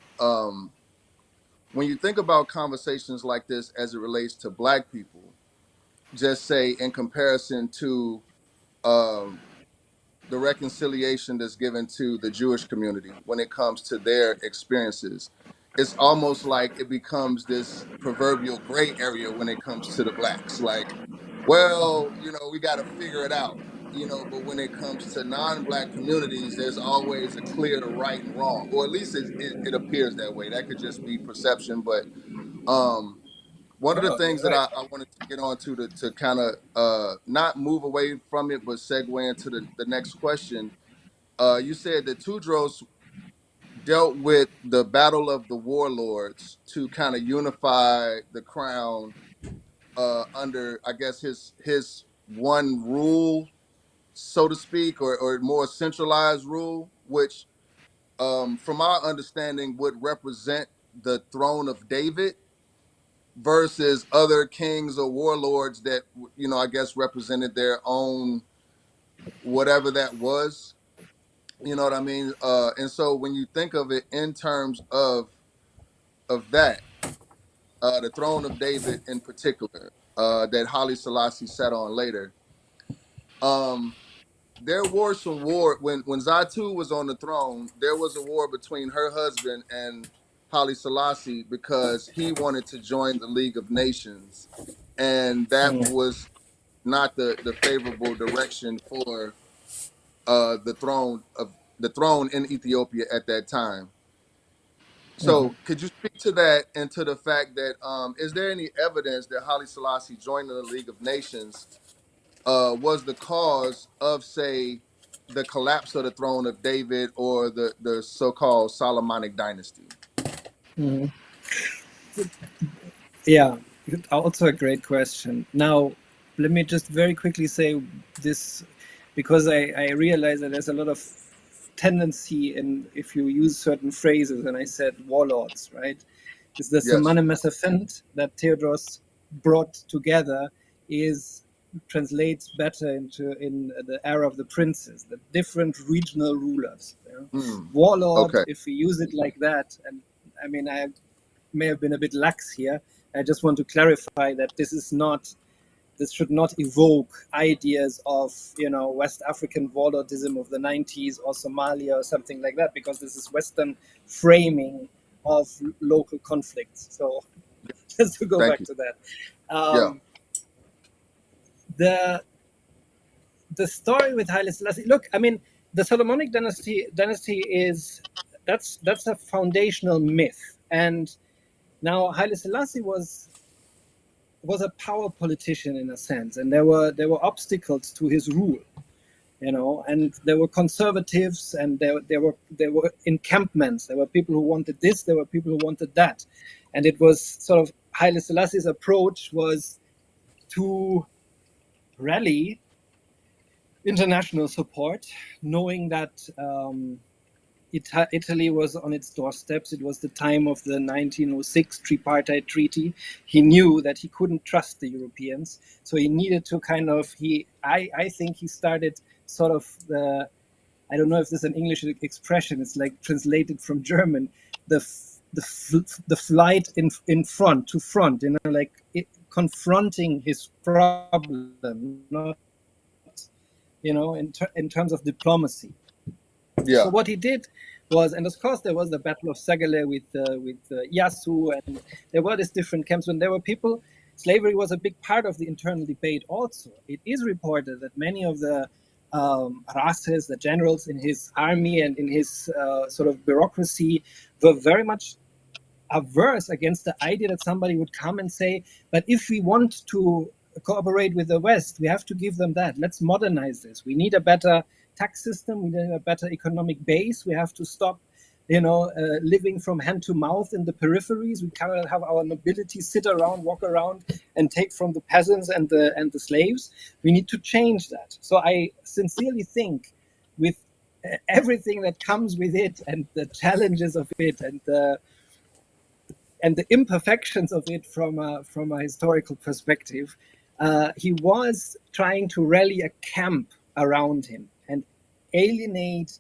when you think about conversations like this as it relates to black people, just say in comparison to um the reconciliation that's given to the Jewish community when it comes to their experiences. It's almost like it becomes this proverbial gray area when it comes to the blacks. Like, well, we got to figure it out, but when it comes to non-black communities, there's always a clear right and wrong, or at least it appears that way. That could just be perception, but um, one of the Oh, things you're that right. I wanted to get on to kind of not move away from it, but segue into the next question. You said that Tudros dealt with the battle of the warlords to kind of unify the crown under, I guess, his one rule, so to speak, or more centralized rule, which, from our understanding, would represent the throne of David versus other kings or warlords that I guess represented their own whatever that was. You know what I mean? And so when you think of it in terms of that, the throne of David in particular, that Haile Selassie sat on later. Um, there were some war when Zatu was on the throne. There was a war between her husband and Haile Selassie because he wanted to join the League of Nations, and that Mm, was not the favorable direction for the throne in Ethiopia at that time. mhm. So, could you speak to that and to the fact that is there any evidence that Haile Selassie joining the League of Nations was the cause of, say, the collapse of the throne of David or the so-called Solomonic dynasty? Mhm. Yeah, also a great question. Now, let me just very quickly say this, because I realize that there's a lot of tendency in, if you use certain phrases, and I said warlords, right? Is the Yes. Semana Mesafint that Theodros brought together is translates better into in the era of the princes, the different regional rulers. You know? Mm. Warlord, Okay. if we use it like that, and I mean, I may have been a bit lax here. I just want to clarify that this should not evoke ideas of, West African warlordism of the 90s or Somalia or something like that, because this is Western framing of local conflicts. So just to go Thank back you. to that, Yeah. the the story with Haile Selassie. Look, I mean, the Solomonic dynasty is that's a foundational myth, and now Haile Selassie was a power politician in a sense, and there were obstacles to his rule, and there were conservatives, and there were encampments. There were people who wanted this, there were people who wanted that, and it was sort of Haile Selassie's approach was to rally international support, knowing that Italy was on its doorsteps. It was the time of the 1906 tripartite treaty. He knew that he couldn't trust the Europeans, so he needed to kind of I think he started sort of the, I don't know if this is an English expression. It's like translated from German. The flight in front to front, like confronting his problem, not in terms of diplomacy. So Yeah. what he did was, and of course there was the Battle of Sagale with Yasu, and there were these different camps. When there were people, slavery was a big part of the internal debate. Also, it is reported that many of the rases, the generals in his army and in his sort of bureaucracy, were very much averse against the idea that somebody would come and say, but if we want to cooperate with the West, we have to give them that. Let's modernize this. We need a better tax system. We need a better economic base. We have to stop, living from hand to mouth in the peripheries. We cannot have our nobility sit around, walk around, and take from the peasants and the slaves. We need to change that. So I sincerely think, with everything that comes with it, and the challenges of it, and the imperfections of it from a historical perspective, he was trying to rally a camp around him and alienate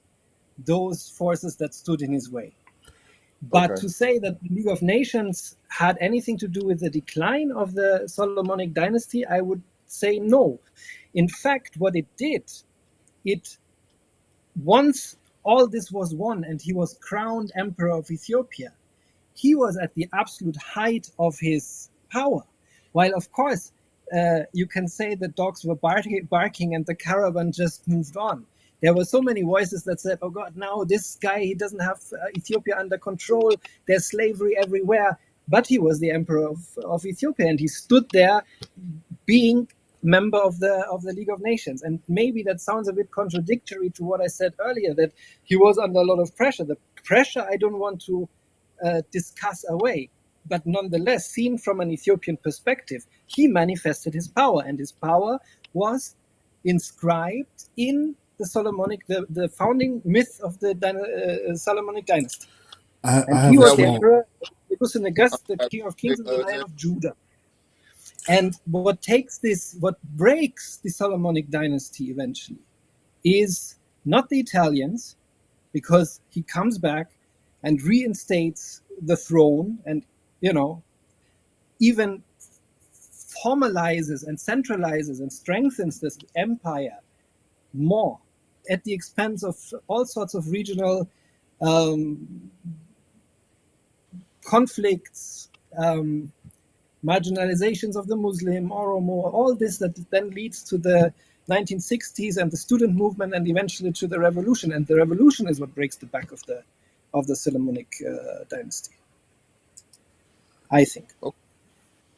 those forces that stood in his way. But Okay. to say that the League of Nations had anything to do with the decline of the Solomonic dynasty, I would say no. In fact, what it did, it once all this was won and he was crowned emperor of Ethiopia, he was at the absolute height of his power. While, of course, you can say the dogs were barking and the caravan just moved on. There were so many voices that said, oh God, now this guy, he doesn't have Ethiopia under control. There's slavery everywhere. But he was the emperor of Ethiopia, and he stood there being member of the League of Nations. And maybe that sounds a bit contradictory to what I said earlier, that he was under a lot of pressure. The pressure I don't want to discuss away. But nonetheless, seen from an Ethiopian perspective, he manifested his power, and his power was inscribed in the founding myth of the Solomonic dynasty. I And he have a was Now, the small. emperor, the king of kings in the line of Judah. And what breaks the Solomonic dynasty eventually is not the Italians, because he comes back and reinstates the throne, and you know even formalizes and centralizes and strengthens this empire more at the expense of all sorts of regional um, conflicts, marginalizations of the Muslim, Oromo, all this that then leads to the 1960s and the student movement, and eventually to the revolution. And the revolution is what breaks the back of the Solomonic dynasty, I think. Okay,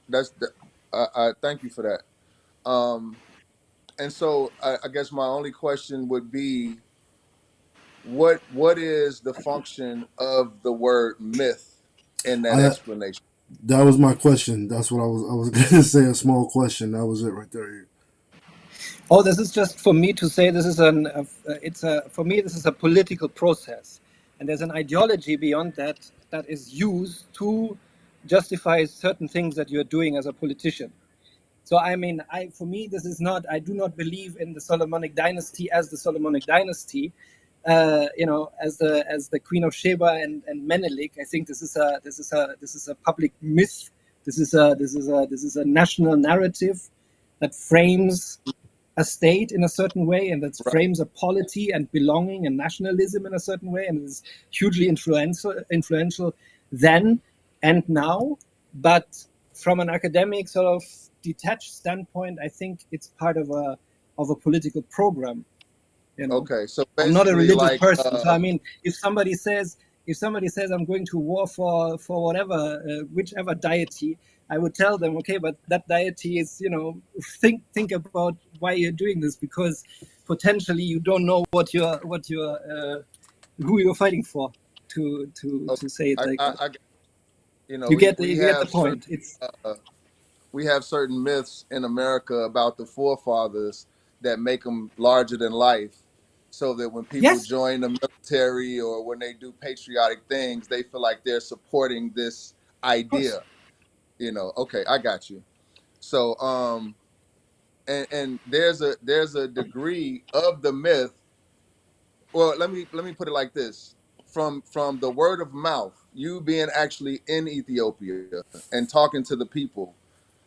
that's the, I thank you for that. And so I guess my only question would be, what is the function of the word myth in that I explanation? That was my question. That's what I was gonna say. A small question. That was it right there. Oh, this is just for me to say this is it's a for me this is a political process, and there's an ideology beyond that that is used to justify certain things that you're doing as a politician. So I mean, for me this is not. I do not believe in the Solomonic dynasty as the Solomonic dynasty, as the Queen of Sheba and Menelik. I think this is a public myth. This is a national narrative that frames a state in a certain way, and that Right. frames a polity and belonging and nationalism in a certain way, and it is hugely influential then and now. But from an academic sort of detached standpoint, I think it's part of a political program. You know, Okay, so I'm not a basically, religious like, person, so I mean, if somebody says I'm going to war for whatever whichever deity, I would tell them, okay, but that deity is, think about why you're doing this, because potentially you don't know who you're fighting for, okay, to say it like that. we You get the have certain point. It's uh, we have certain myths in America about the forefathers that make them larger than life, so that when people yes, join the military or when they do patriotic things, they feel like they're supporting this of course. idea. Okay, I got you. So, and there's a degree of the myth. Well, let me put it like this: from the word of mouth, you being actually in Ethiopia and talking to the people,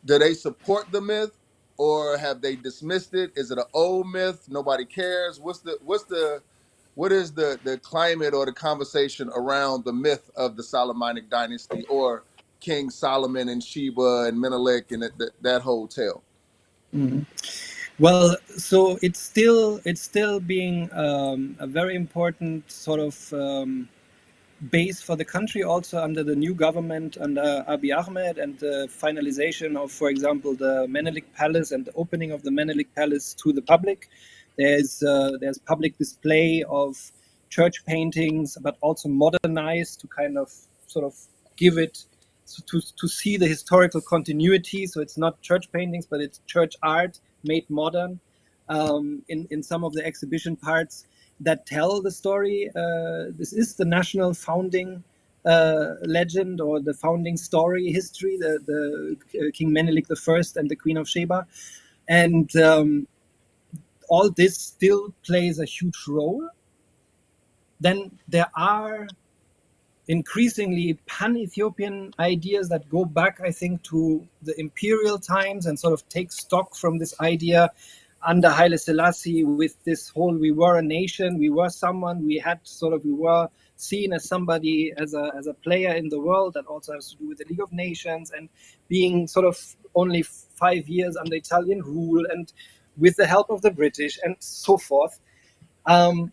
do they support the myth, or have they dismissed it? Is it an old myth? Nobody cares. What is the climate or the conversation around the myth of the Solomonic dynasty, or King Solomon and Sheba and Menelik and that whole tale? Mhm. Well, so it's still being a very important sort of base for the country, also under the new government under Abiy Ahmed, and the finalization of, for example, the Menelik Palace and the opening of the Menelik Palace to the public. There's public display of church paintings, but also modernized to kind of sort of give it to see the historical continuity. So it's not church paintings, but it's church art made modern in some of the exhibition parts that tell the story. This is the national founding legend, or the founding story history, the King Menelik the First and the Queen of Sheba, and all this still plays a huge role. Then there are increasingly pan-Ethiopian ideas that go back, I think, to the imperial times and sort of take stock from this idea under Haile Selassie, with this whole we were a nation, we were someone, we were seen as somebody, as a player in the world. That also has to do with the League of Nations and being sort of only 5 years under Italian rule and with the help of the British and so forth. Um,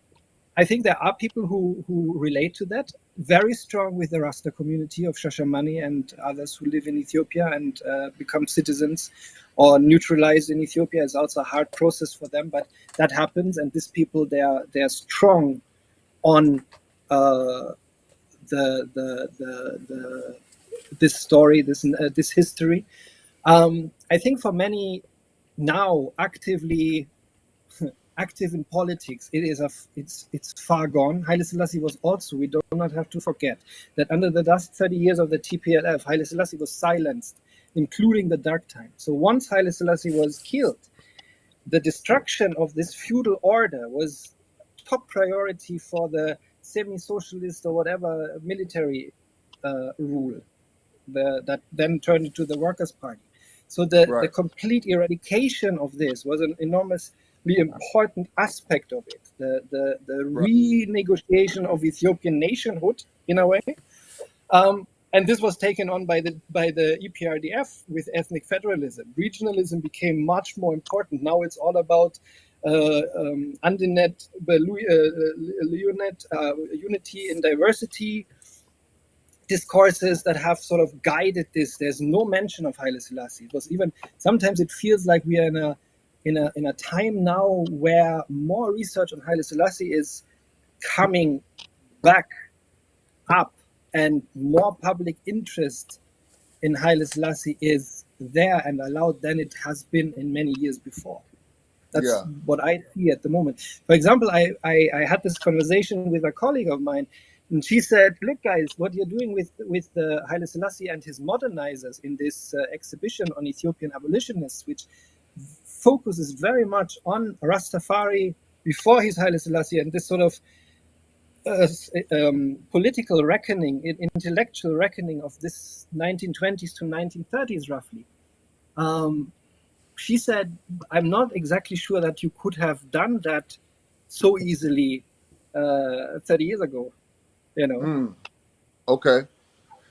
I think there are people who relate to that very strong with the Rasta community of Shashamani and others who live in Ethiopia and become citizens or neutralized in Ethiopia. Is also a hard process for them, but that happens. And these people, they are strong on uh, the this story, this history. I think for many now active in politics, it's far gone. Haile Selassie was also, we do not have to forget that under the last 30 years of the TPLF, Haile Selassie was silenced, including the dark time. So once Haile Selassie was killed, the destruction of this feudal order was top priority for the semi-socialist or whatever military rule. that then turned into the Workers' Party. So the Right. complete eradication of this was an enormously important aspect of it. The Right. renegotiation of Ethiopian nationhood in a way. And this was taken on by the EPRDF with ethnic federalism. Regionalism became much more important. Now it's all about unity in diversity discourses that have sort of guided this. There's no mention of Haile Selassie. It was even sometimes it feels like we are in a time now where more research on Haile Selassie is coming back up, and more public interest in Haile Selassie is there and allowed than it has been in many years before. That's Yeah. what I see at the moment. For example, I had this conversation with a colleague of mine, and she said, "Look, guys, what you're doing with Haile Selassie and his modernizers in this exhibition on Ethiopian abolitionists, which focuses very much on Rastafari before his Haile Selassie and this sort of political reckoning, intellectual reckoning of this 1920s to 1930s, roughly." She said, "I'm not exactly sure that you could have done that so easily 30 years ago, you know." Okay.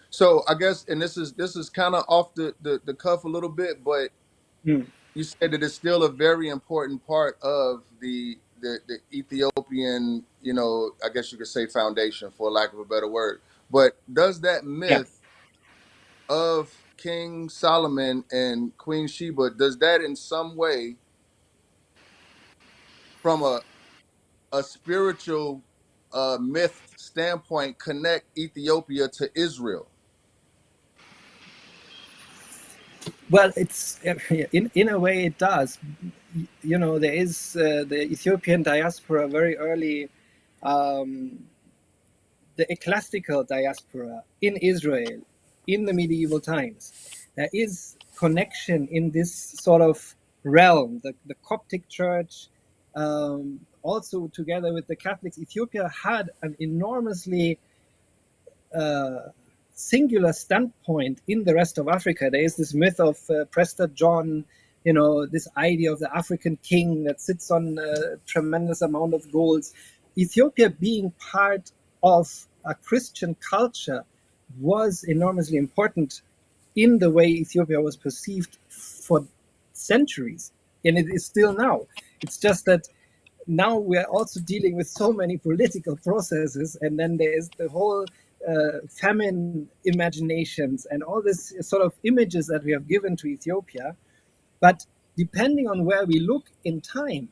So I guess, and this is kind of off the cuff a little bit, but Mm. you said that it's still a very important part of the Ethiopian, I guess you could say foundation, for lack of a better word. But does that Yeah. myth of King Solomon and Queen Sheba, does that in some way, from a spiritual myth standpoint, connect Ethiopia to Israel? Well, it's in a way it does. You know, there is the Ethiopian diaspora very early, the ecclesiastical diaspora in Israel in the medieval times. There is connection in this sort of realm. The Coptic Church, also together with the Catholics, Ethiopia had an enormously singular standpoint in the rest of Africa. There is this myth of Prester John, you know, this idea of the African king that sits on a tremendous amount of golds. Ethiopia being part of a Christian culture was enormously important in the way Ethiopia was perceived for centuries, and it is still now. It's just that now we're also dealing with so many political processes, and then there is the whole famine imaginations and all this sort of images that we have given to Ethiopia. But depending on where we look in time,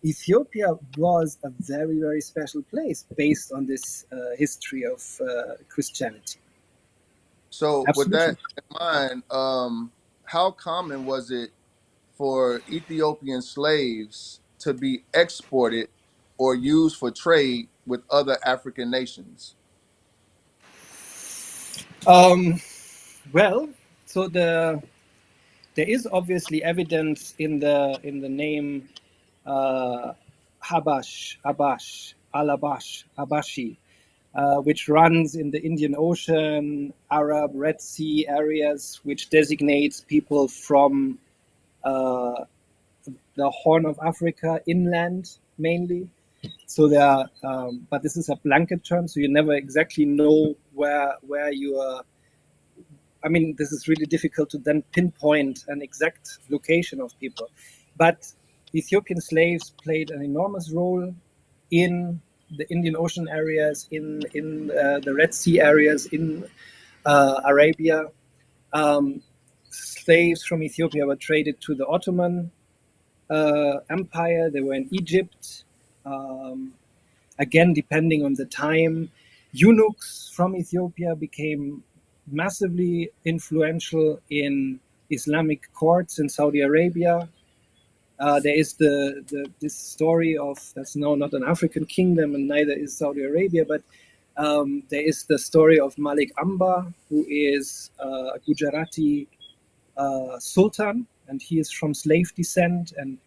Ethiopia was a very, very special place based on this history of Christianity. So with Absolutely. that in mind, how common was it for Ethiopian slaves to be exported or used for trade with other African nations? Well, so there is obviously evidence in the name Habash, Abash, Alabash, Abashi, which runs in the Indian Ocean, Arab, Red Sea areas, which designates people from the Horn of Africa inland mainly. So there are, but this is a blanket term, so you never exactly know where you are. I mean, this is really difficult to then pinpoint an exact location of people. But Ethiopian slaves played an enormous role in the Indian Ocean areas, in the Red Sea areas, in Arabia. Slaves from Ethiopia were traded to the Ottoman Empire. They were in Egypt. Again, depending on the time, eunuchs from Ethiopia became massively influential in Islamic courts in Saudi Arabia. There is this story of, that's now not an African kingdom and neither is Saudi Arabia, but there is the story of Malik Amba, who is a Gujarati sultan, and he is from slave descent. And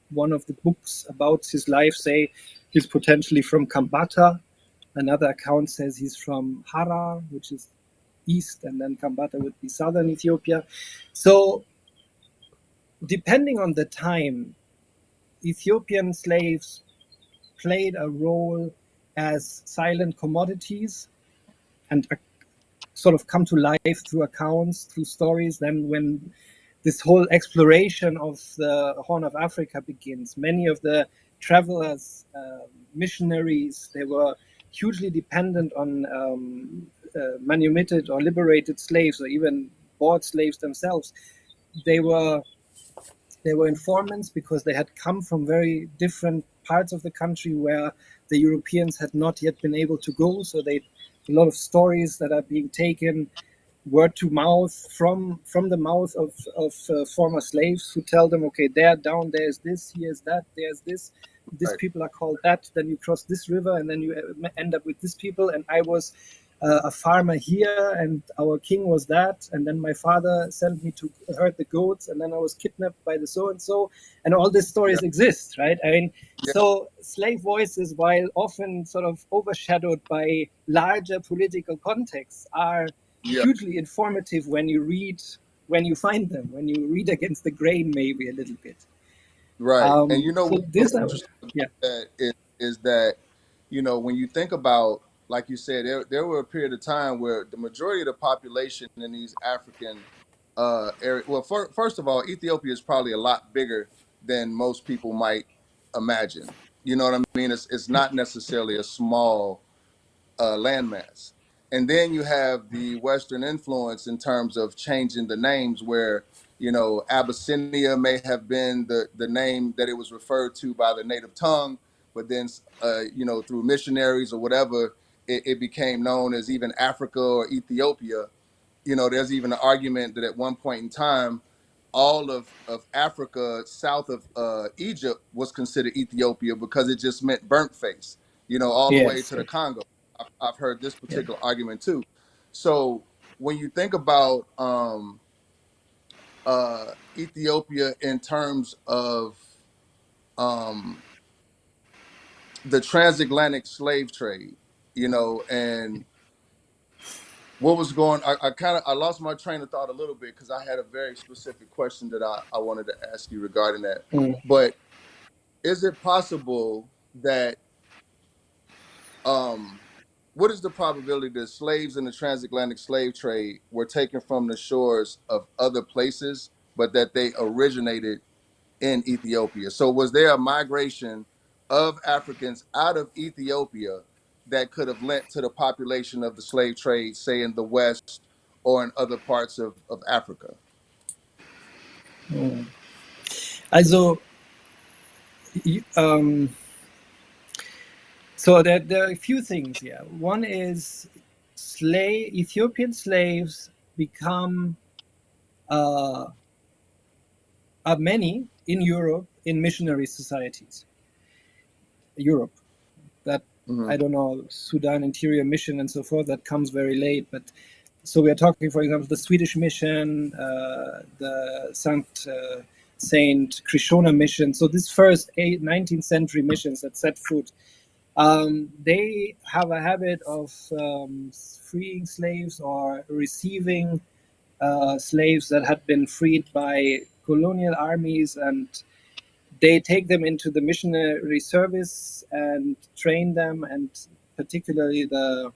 one of the books about his life say he's potentially from Kambata. Another account says he's from Hara, which is east, and then Kambata would be southern Ethiopia. So depending on the time, Ethiopian slaves played a role as silent commodities and sort of come to life through accounts, through stories. Then when this whole exploration of the Horn of Africa begins, many of the travelers, missionaries, they were hugely dependent on manumitted or liberated slaves, or even bought slaves themselves. They were informants because they had come from very different parts of the country where the Europeans had not yet been able to go. So a lot of stories that are being taken word to mouth from the mouth of former slaves, who tell them, okay, there down there is this, here's that, there's this, these Right. people are called that, then you cross this river and then you end up with this people, and I was a farmer here and our king was that, and then my father sent me to herd the goats, and then I was kidnapped by the so and so, and all these stories exist, right? I mean, Yeah. so slave voices, while often sort of overshadowed by larger political contexts, are Yeah. hugely informative when you find them, when you read against the grain, maybe a little bit. Right. And you know So what's this, interesting yeah, about that is that, you know, when you think about, like you said, there were a period of time where the majority of the population in these African areas, well, first of all, Ethiopia is probably a lot bigger than most people might imagine. You know what I mean? It's not necessarily a small landmass. And then you have the Western influence in terms of changing the names, where, you know, Abyssinia may have been the name that it was referred to by the native tongue, but then, you know, through missionaries or whatever, it became known as even Africa or Ethiopia. You know, there's even an argument that at one point in time, all of Africa south of Egypt was considered Ethiopia because it just meant burnt face, you know, all the way yes, to the Congo. I've heard this yeah. particular argument too. So when you think about Ethiopia in terms of um, the transatlantic slave trade, you know, and what was going, I lost my train of thought a little bit because I had a very specific question that I wanted to ask you regarding that. Mm. But is it possible that um, what is the probability that slaves in the transatlantic slave trade were taken from the shores of other places, but that they originated in Ethiopia? So was there a migration of Africans out of Ethiopia that could have lent to the population of the slave trade, say in the West or in other parts of Africa? Mm. Also, so there are a few things here. One is Ethiopian slaves become are many in Europe in missionary societies. Europe, that Mm-hmm. I don't know, Sudan Interior Mission and so forth, that comes very late. But so we are talking, for example, the Swedish mission, the Saint Krishona mission. So this first 19th century missions that set foot, they have a habit of freeing slaves or receiving slaves that had been freed by colonial armies, and they take them into the missionary service and train them. And particularly the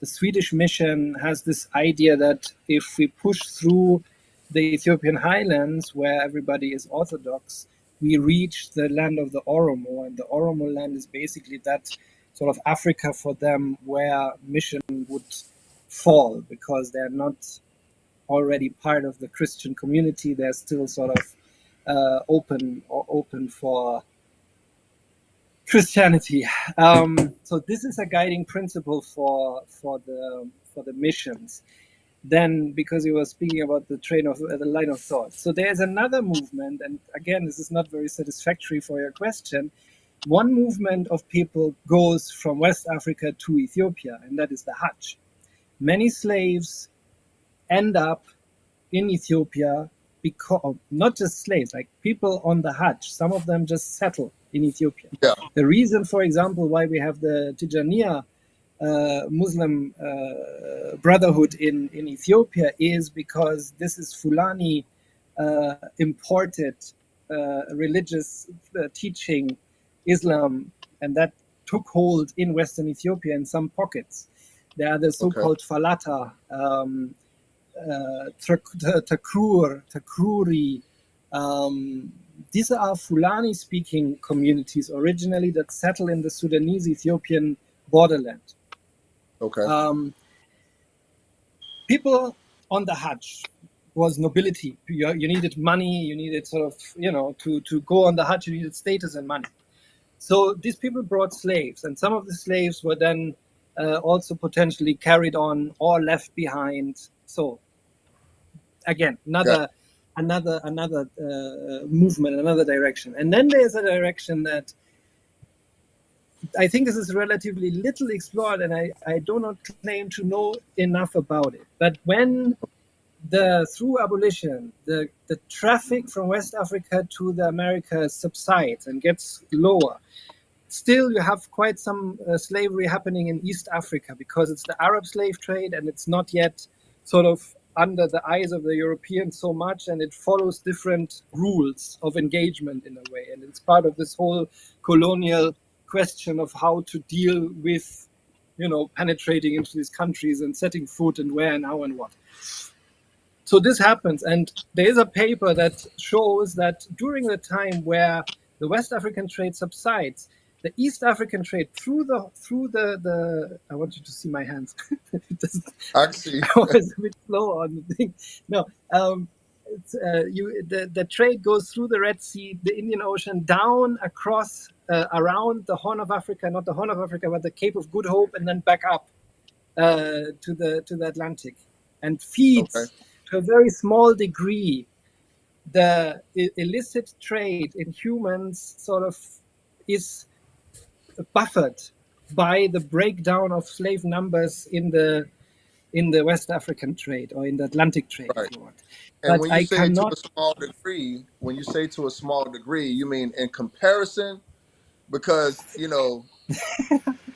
Swedish mission has this idea that if we push through the Ethiopian highlands, where everybody is Orthodox, we reach the land of the Oromo. And the Oromo land is basically that sort of Africa for them, where mission would fall, because they're not already part of the Christian community. They're still sort of open for Christianity. So this is a guiding principle for the missions. Then, because you were speaking about the line of thought, so there's another movement, and again, this is not very satisfactory for your question. One movement of people goes from West Africa to Ethiopia, and that is the Hajj. Many slaves end up in Ethiopia, because not just slaves, like people on the Hajj, some of them just settle in Ethiopia. Yeah. The reason, for example, why we have the Tijaniya Muslim Brotherhood in Ethiopia is because this is Fulani imported religious teaching, Islam, and that took hold in Western Ethiopia in some pockets. There are the Okay. so-called Falata, Takruri. These are Fulani-speaking communities originally that settle in the Sudanese-Ethiopian borderland. Okay. People on the Hajj was nobility. You needed money, you needed sort of, to go on the Hajj, you needed status and money. So these people brought slaves, and some of the slaves were then also potentially carried on or left behind. So again, Got another movement, another direction. And then there's a direction that I think this is relatively little explored, and I do not claim to know enough about it. But when through abolition, the traffic from West Africa to the Americas subsides and gets lower, still you have quite some slavery happening in East Africa because it's the Arab slave trade and it's not yet sort of under the eyes of the Europeans so much, and it follows different rules of engagement in a way, and it's part of this whole colonial question of how to deal with penetrating into these countries and setting foot and where and how and what. So this happens, and there is a paper that shows that during the time where the West African trade subsides, the East African trade through the I want you to see my hands. I see. I was a bit slow on the thing. No, the trade goes through the Red Sea, the Indian Ocean, down across around the Horn of Africa, not the Horn of Africa, but the Cape of Good Hope, and then back up to the Atlantic, and Okay. feeds to a very small degree the illicit trade in humans. Sort of is buffered by the breakdown of slave numbers in the West African trade or in the Atlantic trade, Right. if you want. And But when you I say to cannot. a small degree, you mean in comparison? Because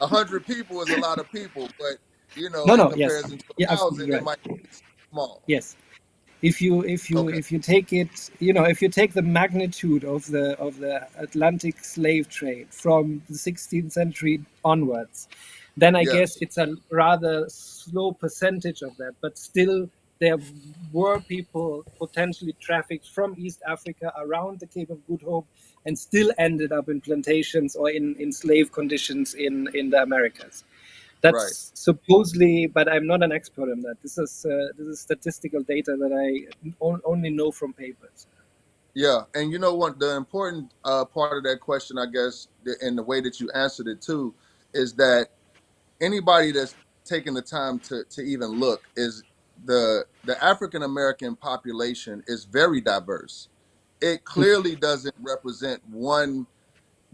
100 people is a lot of people, but No, in no. Yes. comparison to Yeah. a thousand, Absolutely it right. might be small. Yes. Okay. If you take it, if you take the magnitude of the Atlantic slave trade from the 16th century onwards, then I guess Yes. it's a rather slow percentage of that. But still, there were people potentially trafficked from East Africa around the Cape of Good Hope and still ended up in plantations or in slave conditions in the Americas. Right. That's supposedly, but I'm not an expert in that. This is statistical data that I only know from papers. Yeah. And you know what? The important part of that question, I guess, and the way that you answered it too, is that anybody that's taking the time to even look is the African American population is very diverse. It clearly doesn't represent one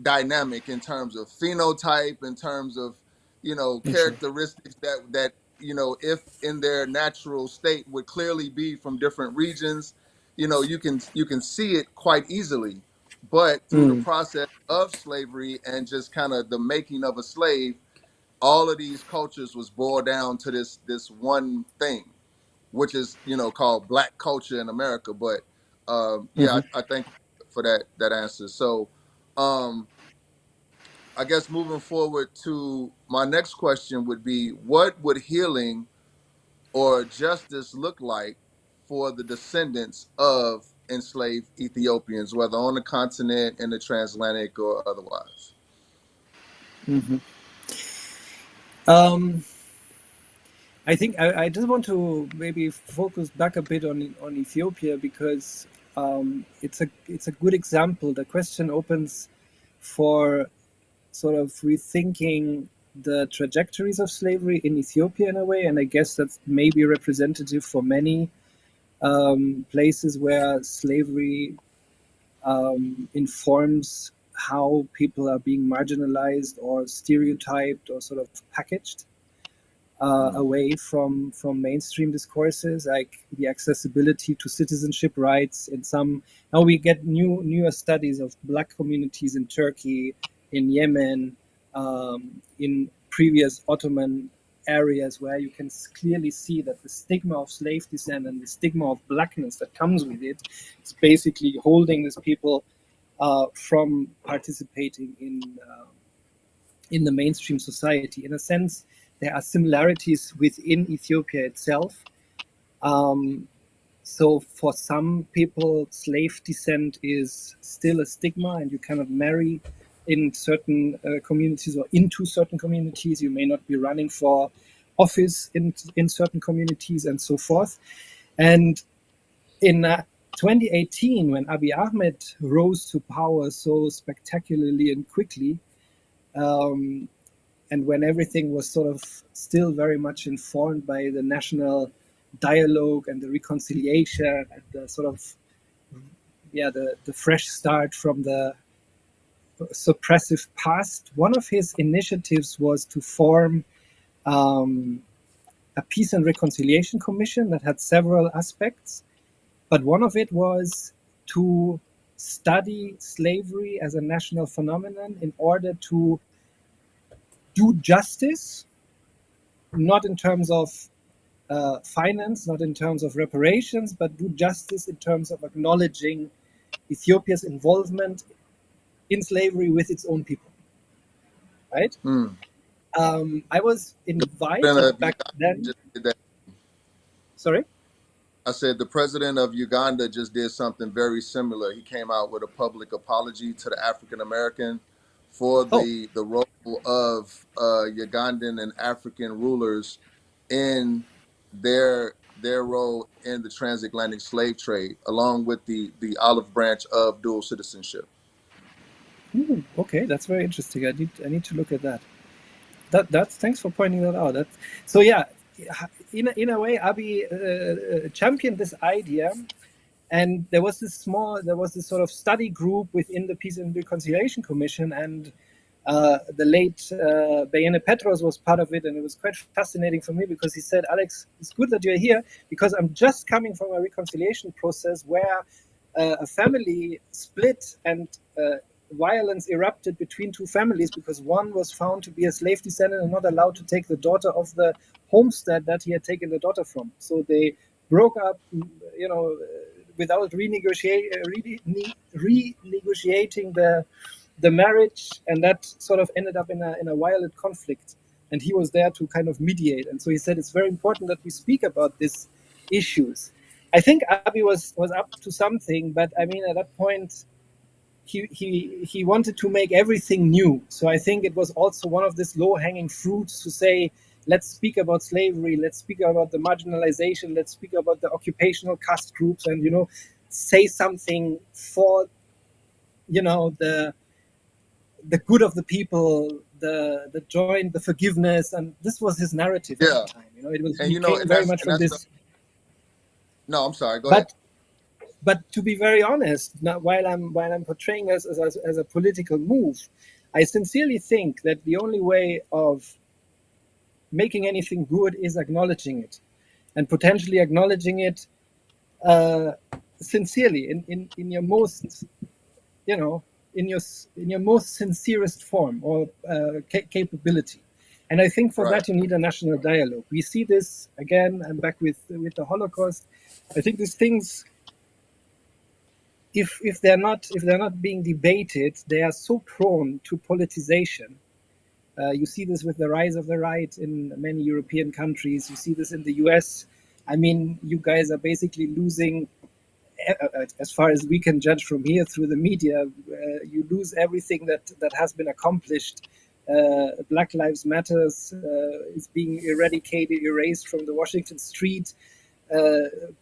dynamic in terms of phenotype, in terms of Sure. characteristics that if in their natural state would clearly be from different regions. You can see it quite easily, but through the Mm. process of slavery and just kind of the making of a slave, all of these cultures was boiled down to this one thing, which is called Black culture in America. But yeah, Mm-hmm. I thank you for that answer. So um, I guess moving forward to my next question would be, what would healing or justice look like for the descendants of enslaved Ethiopians, whether on the continent, in the transatlantic, or otherwise? Mm-hmm. I think I just want to maybe focus back a bit on Ethiopia because it's a good example. The question opens for sort of rethinking the trajectories of slavery in Ethiopia in a way, and I guess that's maybe representative for many places where slavery informs how people are being marginalized or stereotyped or sort of packaged Mm. away from mainstream discourses, like the accessibility to citizenship rights. In some now we get newer studies of Black communities in Turkey, in Yemen, in previous Ottoman areas, where you can clearly see that the stigma of slave descent and the stigma of blackness that comes with it is basically holding these people from participating in the mainstream society. In a sense, there are similarities within Ethiopia itself. So for some people, slave descent is still a stigma, and you cannot marry in certain communities or into certain communities. You may not be running for office in certain communities and so forth. And in 2018, when Abiy Ahmed rose to power so spectacularly and quickly, and when everything was sort of still very much informed by the national dialogue and the reconciliation and the sort of the fresh start from the suppressive past, one of his initiatives was to form a peace and reconciliation commission that had several aspects, but one of it was to study slavery as a national phenomenon in order to do justice, not in terms of finance, not in terms of reparations, but do justice in terms of acknowledging Ethiopia's involvement in slavery with its own people. Right? I was invited back then. Just did that. Sorry? I said the president of Uganda just did something very similar. He came out with a public apology to the African American for the role of Ugandan and African rulers in their role in the transatlantic slave trade, along with the olive branch of dual citizenship. Okay, that's very interesting. I need to look at that. That's thanks for pointing that out. So yeah, in a way, Abiy championed this idea, and there was this sort of study group within the Peace and Reconciliation Commission, and the late Beyene Petros was part of it, and it was quite fascinating for me because he said, "Alex, it's good that you're here because I'm just coming from a reconciliation process where a family split and violence erupted between two families because one was found to be a slave descendant and not allowed to take the daughter of the homestead that he had taken the daughter from. So they broke up, without renegotiating the marriage, and that sort of ended up in a violent conflict. And he was there to kind of mediate. And so he said it's very important that we speak about these issues. I think Abiy was up to something, but I mean, at that point, he wanted to make everything new. So I think it was also one of these low-hanging fruits to say, let's speak about slavery, let's speak about the marginalization, let's speak about the occupational caste groups, and say something for the good of the people, the joint, the forgiveness, and this was his narrative at the time. It was very much from this. No, I'm sorry. Go ahead. But to be very honest, while I'm portraying us as a political move, I sincerely think that the only way of making anything good is acknowledging it, and potentially acknowledging it sincerely in your most, in your most sincerest form or capability. And I think for that you need a national dialogue. We see this again. I'm back with the Holocaust. I think these things, if they're not being debated, they are so prone to politicization. You see this with the rise of the right in many European countries. You see this in the US. I mean, you guys are basically losing, as far as we can judge from here through the media, you lose everything that has been accomplished. Black Lives Matters is being erased from the Washington street.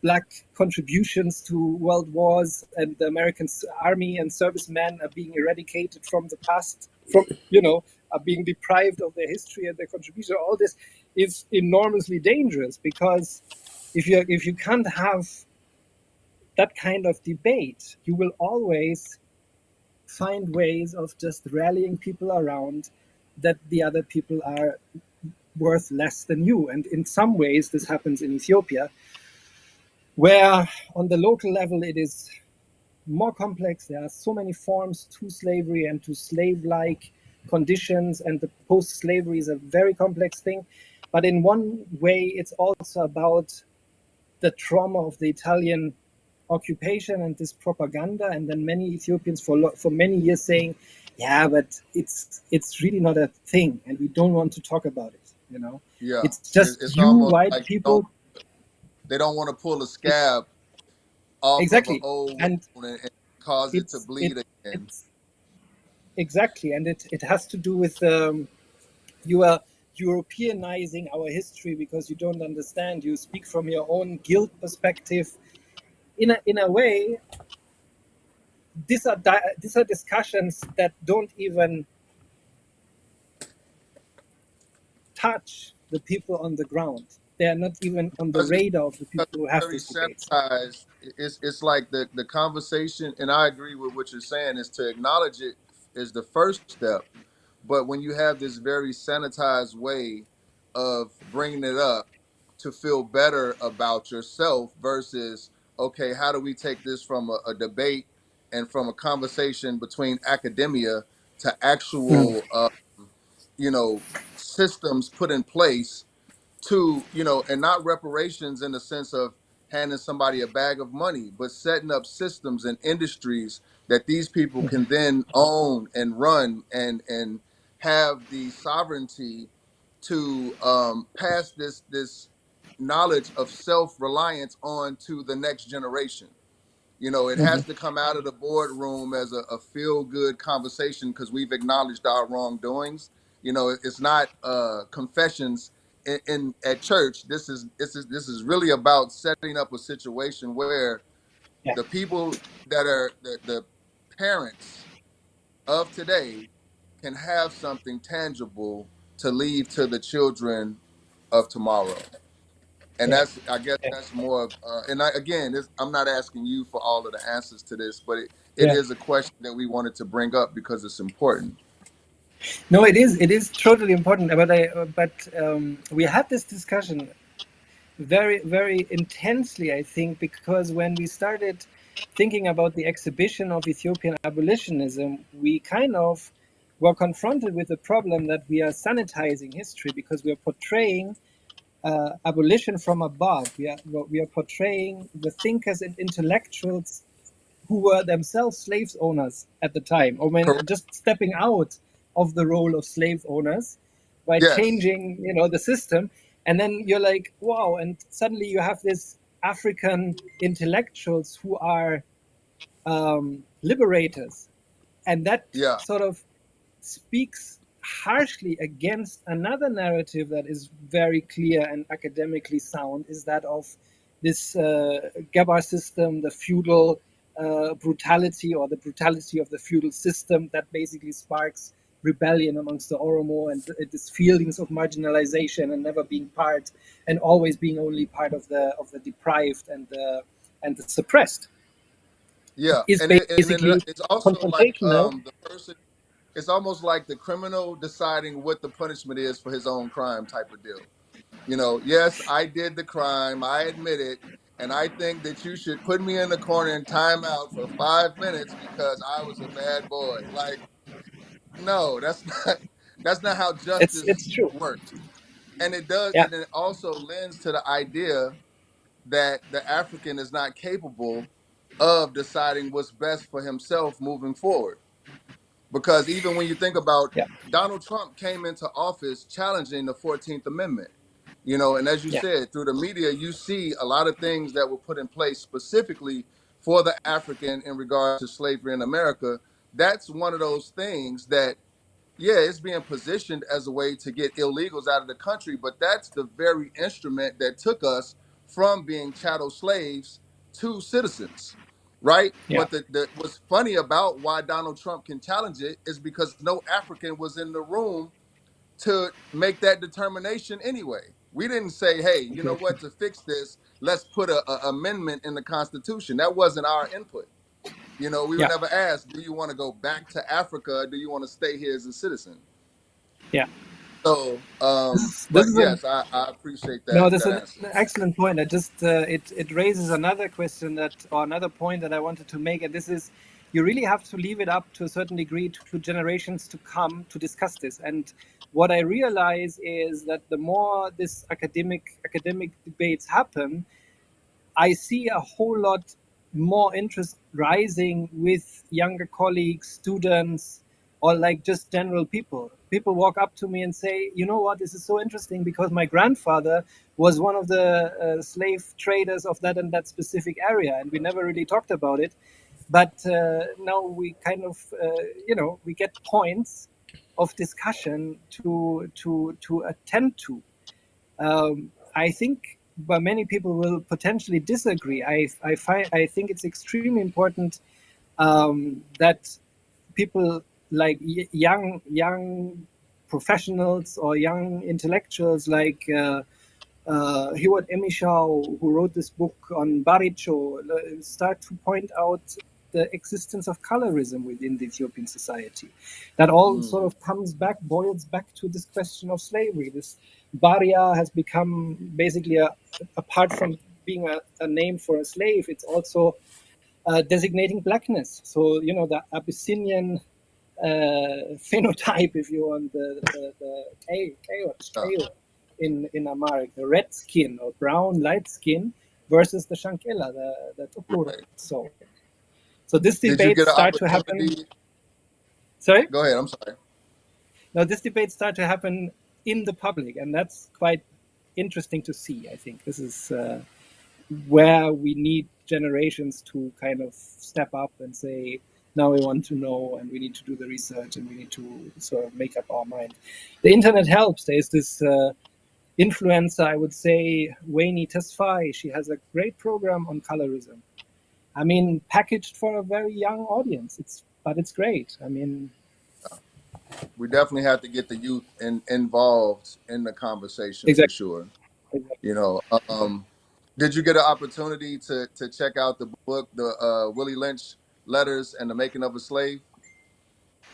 Black contributions to world wars and the American army and servicemen are being eradicated from the past, are being deprived of their history and their contribution. All this is enormously dangerous, because if you can't have that kind of debate, you will always find ways of just rallying people around that the other people are worth less than you. And in some ways, this happens in Ethiopia, where on the local level it is more complex. There are so many forms to slavery and to slave-like conditions, and the post-slavery is a very complex thing. But in one way, it's also about the trauma of the Italian occupation and this propaganda, and then many Ethiopians for many years saying, yeah, but it's really not a thing, and we don't want to talk about it. Yeah, It's just it's you almost white like people. they don't want to pull a It, scab off of an exactly, old and wound and cause it to it's it bleed again. it's exactly, and it has to do with you are Europeanizing our history because you don't understand. You speak from your own guilt perspective. In a way, these are discussions that don't even touch the people on the ground. They are not even on the Because it's radar of the people who have very these debates. sanitized. It's like the conversation, and I agree with what you're saying. Is to acknowledge it is the first step, but when you have this very sanitized way of bringing it up to feel better about yourself versus, okay, how do we take this from a debate and from a conversation between academia to Mm. actual systems put in place to, and not reparations in the sense of handing somebody a bag of money, but setting up systems and industries that these people can then own and run and have the sovereignty to pass this knowledge of self-reliance on to the next generation. It Mhm. has to come out of the boardroom as a feel-good conversation because we've acknowledged our wrongdoings. It's not confessions in at church. This is really about setting up a situation where Yeah, the people that are the parents of today can have something tangible to leave to the children of tomorrow. And yeah, I guess yeah, that's more of, again, I'm not asking you for all of the answers to this, but it yeah. is a question that we wanted to bring up because it's important. No, it is totally important. But we had this discussion very, very intensely, I think, because when we started thinking about the exhibition of Ethiopian abolitionism, we kind of were confronted with the problem that we are sanitizing history because we are portraying abolition from above. We are portraying the thinkers and intellectuals who were themselves slave owners at the time, or when Correct. just stepping out of the role of slave owners by Yes. changing, the system. And then you're like, wow! And suddenly you have this African intellectuals who are liberators, and that Yeah. sort of speaks harshly against another narrative that is very clear and academically sound, is that of this Gabar system, the feudal brutality, or the brutality of the feudal system that basically sparks rebellion amongst the Oromo, and this feelings of marginalization and never being part, and always being only part of the deprived and the suppressed, Yeah. is And then basically it's also like confrontational. the person, it's almost like the criminal deciding what the punishment is for his own crime type of deal. Yes, I did the crime, I admit it, and I think that you should put me in the corner and time out for 5 minutes because I was a bad boy. Like, no, that's not how It's justice true. works. And it does, Yeah, and it also lends to the idea that the African is not capable of deciding what's best for himself moving forward. Because even when you think about yeah, Donald Trump came into office challenging the 14th Amendment, and as you yeah, said, through the media, you see a lot of things that were put in place specifically for the African in regard to slavery in America. That's one of those things that, yeah, it's being positioned as a way to get illegals out of the country, but that's the very instrument that took us from being chattel slaves to citizens, right? yeah, But what's funny about why Donald Trump can challenge it is because no African was in the room to make that determination anyway. We didn't say, hey, you know exactly. what, to fix this, let's put a amendment in the Constitution. That wasn't our input. We were Yeah, never asked, do you want to go back to Africa? Or do you want to stay here as a citizen? yeah. So, This but is an yes, I appreciate no. that This is an answer. excellent point. I just it raises another question, that, or another point that I wanted to make, and this is you really have to leave it up to a certain degree to generations to come to discuss this. And what I realize is that the more this academic debates happen, I see a whole lot more interest rising with younger colleagues, students, or like just general people. People walk up to me and say, "You know what? This is so interesting because my grandfather was one of the slave traders of that and that specific area, and we never really talked about it. But now we kind of, we get points of discussion to attend to. I think, but many people will potentially disagree. I think it's extremely important that people like young professionals or young intellectuals like Heward Emishau, who wrote this book on Baricho, start to point out the existence of colorism within the Ethiopian society. That all sort of boils back to this question of slavery. This Baria has become basically, apart from being a name for a slave, it's also designating blackness. So, the Abyssinian phenotype, if you want, the kale in Amharic, the red skin or brown light skin versus the shankela, the tukur. Right. So this Did you debate get an start to happen. opportunity? Sorry? Go ahead. I'm sorry. Now this debate start to happen in the public, and that's quite interesting to see. I think this is where we need generations to kind of step up and say, now we want to know, and we need to do the research, and we need to sort of make up our mind. The internet helps. There's this influencer, I would say, Wayne Tesfaye. She has a great program on colorism. I mean, packaged for a very young audience. But it's great. I mean, We definitely have to get the youth involved in the conversation for exactly. sure. exactly. You know, did you get an opportunity to check out the book, the Willie Lynch Letters and the Making of a Slave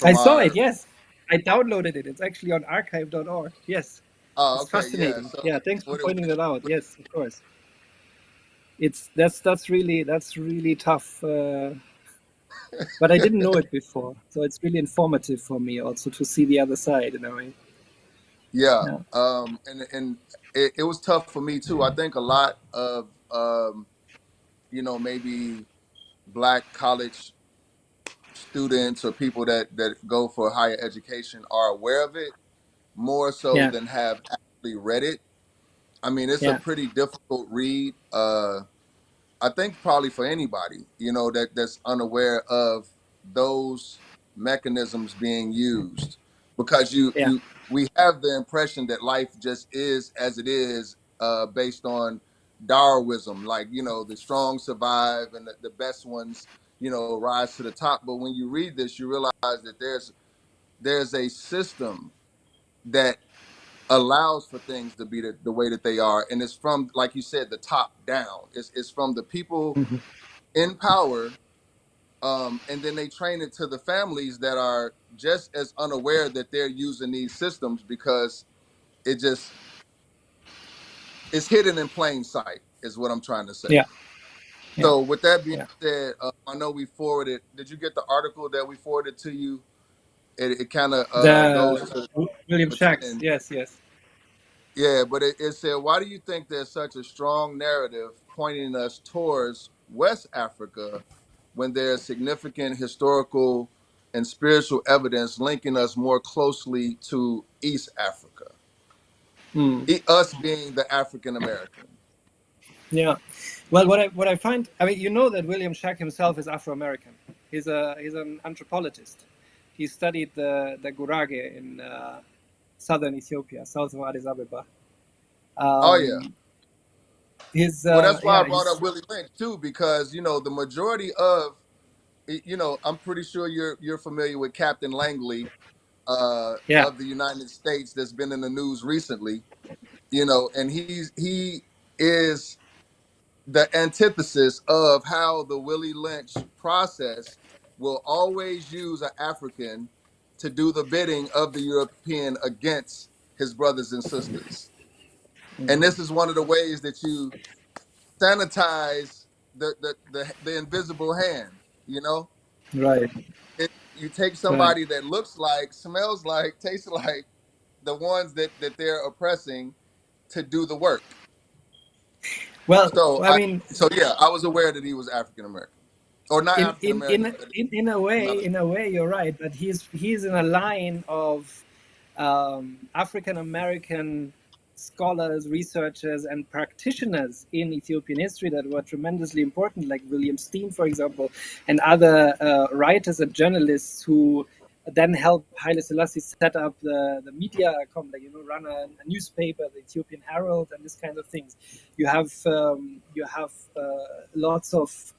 I from saw it. our? Yes, I downloaded it. It's actually on archive.org. Yes, Oh, it's okay, yeah. fascinating. So Yeah, thanks for what pointing that out. Yes, of course. That's really tough. But I didn't know it before, so it's really informative for me also to see the other side in a way. yeah, Yeah. and it was tough for me too. I think a lot of maybe black college students or people that go for higher education are aware of it more so Yeah. than have actually read it. I mean, it's a Yeah. pretty difficult read. I think probably for anybody, that's unaware of those mechanisms being used, because Yeah. we have the impression that life just is as it is, based on Darwinism, like the strong survive and the best ones, rise to the top. But when you read this, you realize that there's a system that allows for things to be the way that they are, and it's from, like you said, the top down. It's from the people Mhm. in power, and then they train it to the families that are just as unaware that they're using these systems, because it just it's hidden in plain sight is what I'm trying to say. Yeah. Yeah. So with that being Yeah. said, I know we forwarded. Did you get the article that we forwarded to you? It kind of goes The to William Shacks. pretend. Yes. Yes. Yeah, but it said, why do you think there's such a strong narrative pointing us towards West Africa when there's significant historical and spiritual evidence linking us more closely to East Africa? Mm. Us being the African American. Yeah. Well, what I find, I mean, you know that William Shack himself is Afro-American. He's an anthropologist. He studied the Gurage in southern Ethiopia, south of Addis Ababa. Oh yeah. Um, his Well, that's why I yeah, brought up he's Willie Lynch too, because the majority of, I'm pretty sure you're familiar with Captain Langley, yeah, of the United States, that's been in the news recently. And he is the antithesis of how the Willie Lynch process will always use an African to do the bidding of the European against his brothers and sisters. And this is one of the ways that you sanitize the invisible hand, you know? Right. You take Right. somebody that looks like, smells like, tastes like the ones that they're oppressing to do the work. Well, So I mean, yeah, I was aware that he was African American, or not in African in American, in but in melanated. a way, you're right. But he's in a line of African American scholars, researchers, and practitioners in Ethiopian history that were tremendously important, like William Steen, for example, and other writers and journalists who then helped Haile Selassie set up the media complex, run a newspaper, the Ethiopian Herald, and this kind of things. You have lots of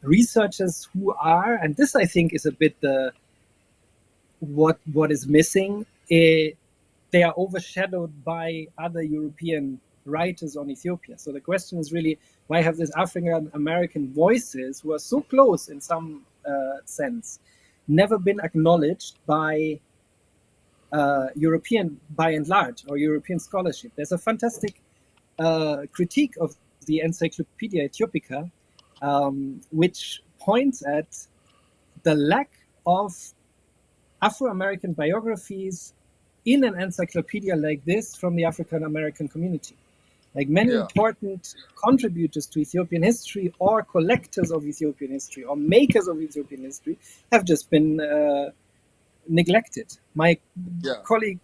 researchers who are, and this I think is a bit the what is missing. They are overshadowed by other European writers on Ethiopia. So the question is really, why have these African American voices who are so close in some sense never been acknowledged by European, by and large, or European scholarship? There's a fantastic critique of the Encyclopedia Ethiopica, which points at the lack of Afro-American biographies in an encyclopedia like this from the African American community. Like many Yeah, important contributors to Ethiopian history, or collectors of Ethiopian history, or makers of Ethiopian history, have just been neglected. My yeah, colleague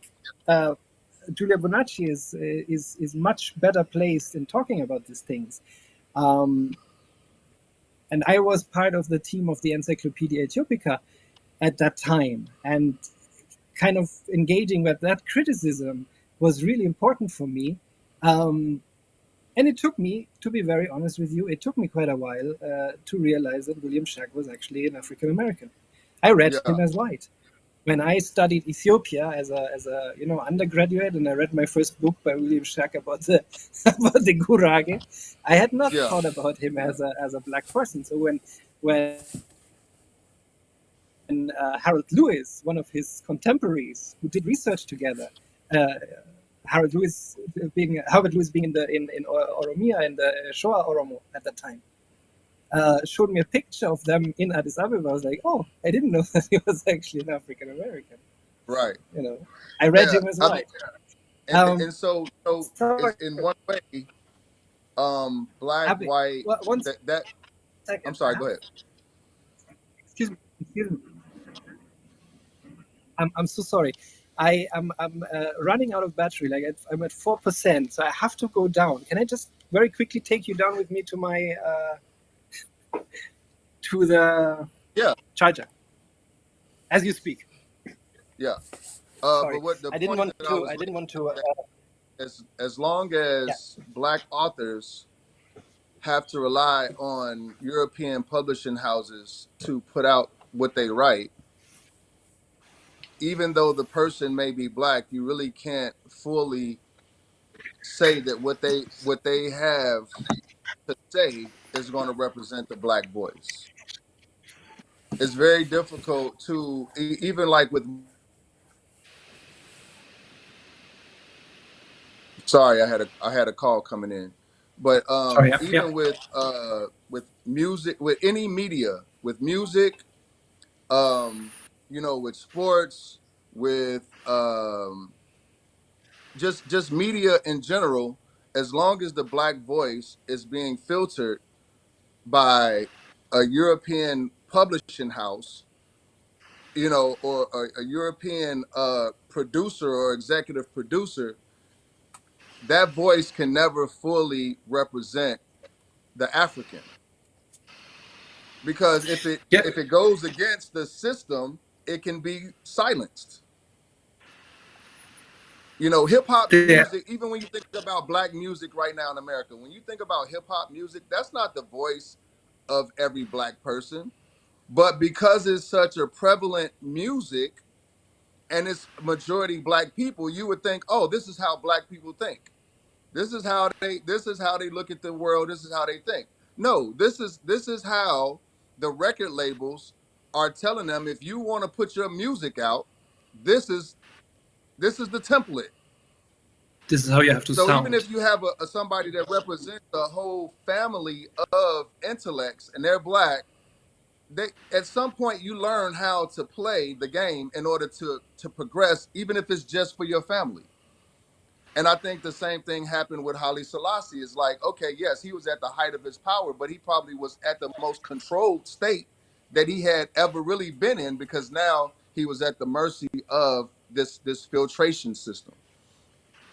Julia Bonacci is much better placed in talking about these things. Um, and I was part of the team of the Encyclopedia Ethiopica at that time, and kind of engaging with that criticism was really important for me. And it took me, to be very honest with you, it took me quite a while to realize that William Shag was actually an African American. I read yeah, him as white. When I studied Ethiopia as a undergraduate, and I read my first book by William Shag about the about the Gurage, I had not yeah. thought about him as a black person. So when Harold Lewis, one of his contemporaries, who did research together, uh, Herbert Lewis being in Oromia and the Shoa Oromo at that time, showed me a picture of them in Addis Ababa. I was like, oh, I didn't know that he was actually an African American. Right. I read Yeah. him as white. And so Sorry, is in one way, black, Abby. white. One That I'm second. sorry. Go ahead. Excuse me. Excuse me. I'm so sorry. I'm running out of battery. Like I'm at 4%, so I have to go down. Can I just very quickly take you down with me to my to the Yeah, charger as you speak? yeah. But Sorry, what the I didn't point want that I to. was I didn't want to. making, as long Yeah. as black authors have to rely on European publishing houses to put out what they write, even though the person may be black, you really can't fully say that what they have to say is going to represent the black voice. It's very difficult to even like with, sorry, I had a call coming in, but Sorry. Yeah. Yeah. even with music, with any media, with music, um with sports, with just media in general, as long as the black voice is being filtered by a European publishing house, or a European producer or executive producer, that voice can never fully represent the African, because if it Yeah. if it goes against the system, it can be silenced. Hip hop Yeah. music, even when you think about black music right now in America, when you think about hip hop music, that's not the voice of every black person. But because it's such a prevalent music and it's majority black people, you would think, oh, this is how black people think. This is how they look at the world. This is how they think. No, this is how the record labels are telling them, if you want to put your music out, this is this is the template. This is how you have to So even sound. if you have somebody that represents a whole family of intellects and they're black, they at some point you learn how to play the game in order to progress, even if it's just for your family. And I think the same thing happened with Haile Selassie. It's like, okay, yes, he was at the height of his power, but he probably was at the most controlled state that he had ever really been in, because now he was at the mercy of this filtration system,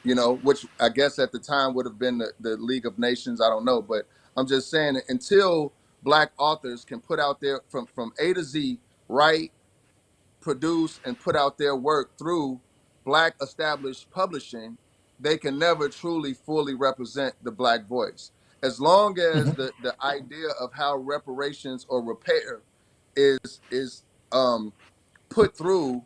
which I guess at the time would have been the League of Nations. I don't know, but I'm just saying that until Black authors can put out their from A to Z, write, produce, and put out their work through Black established publishing, they can never truly fully represent the Black voice. As long as Mhm. the idea of how reparations or repair is put through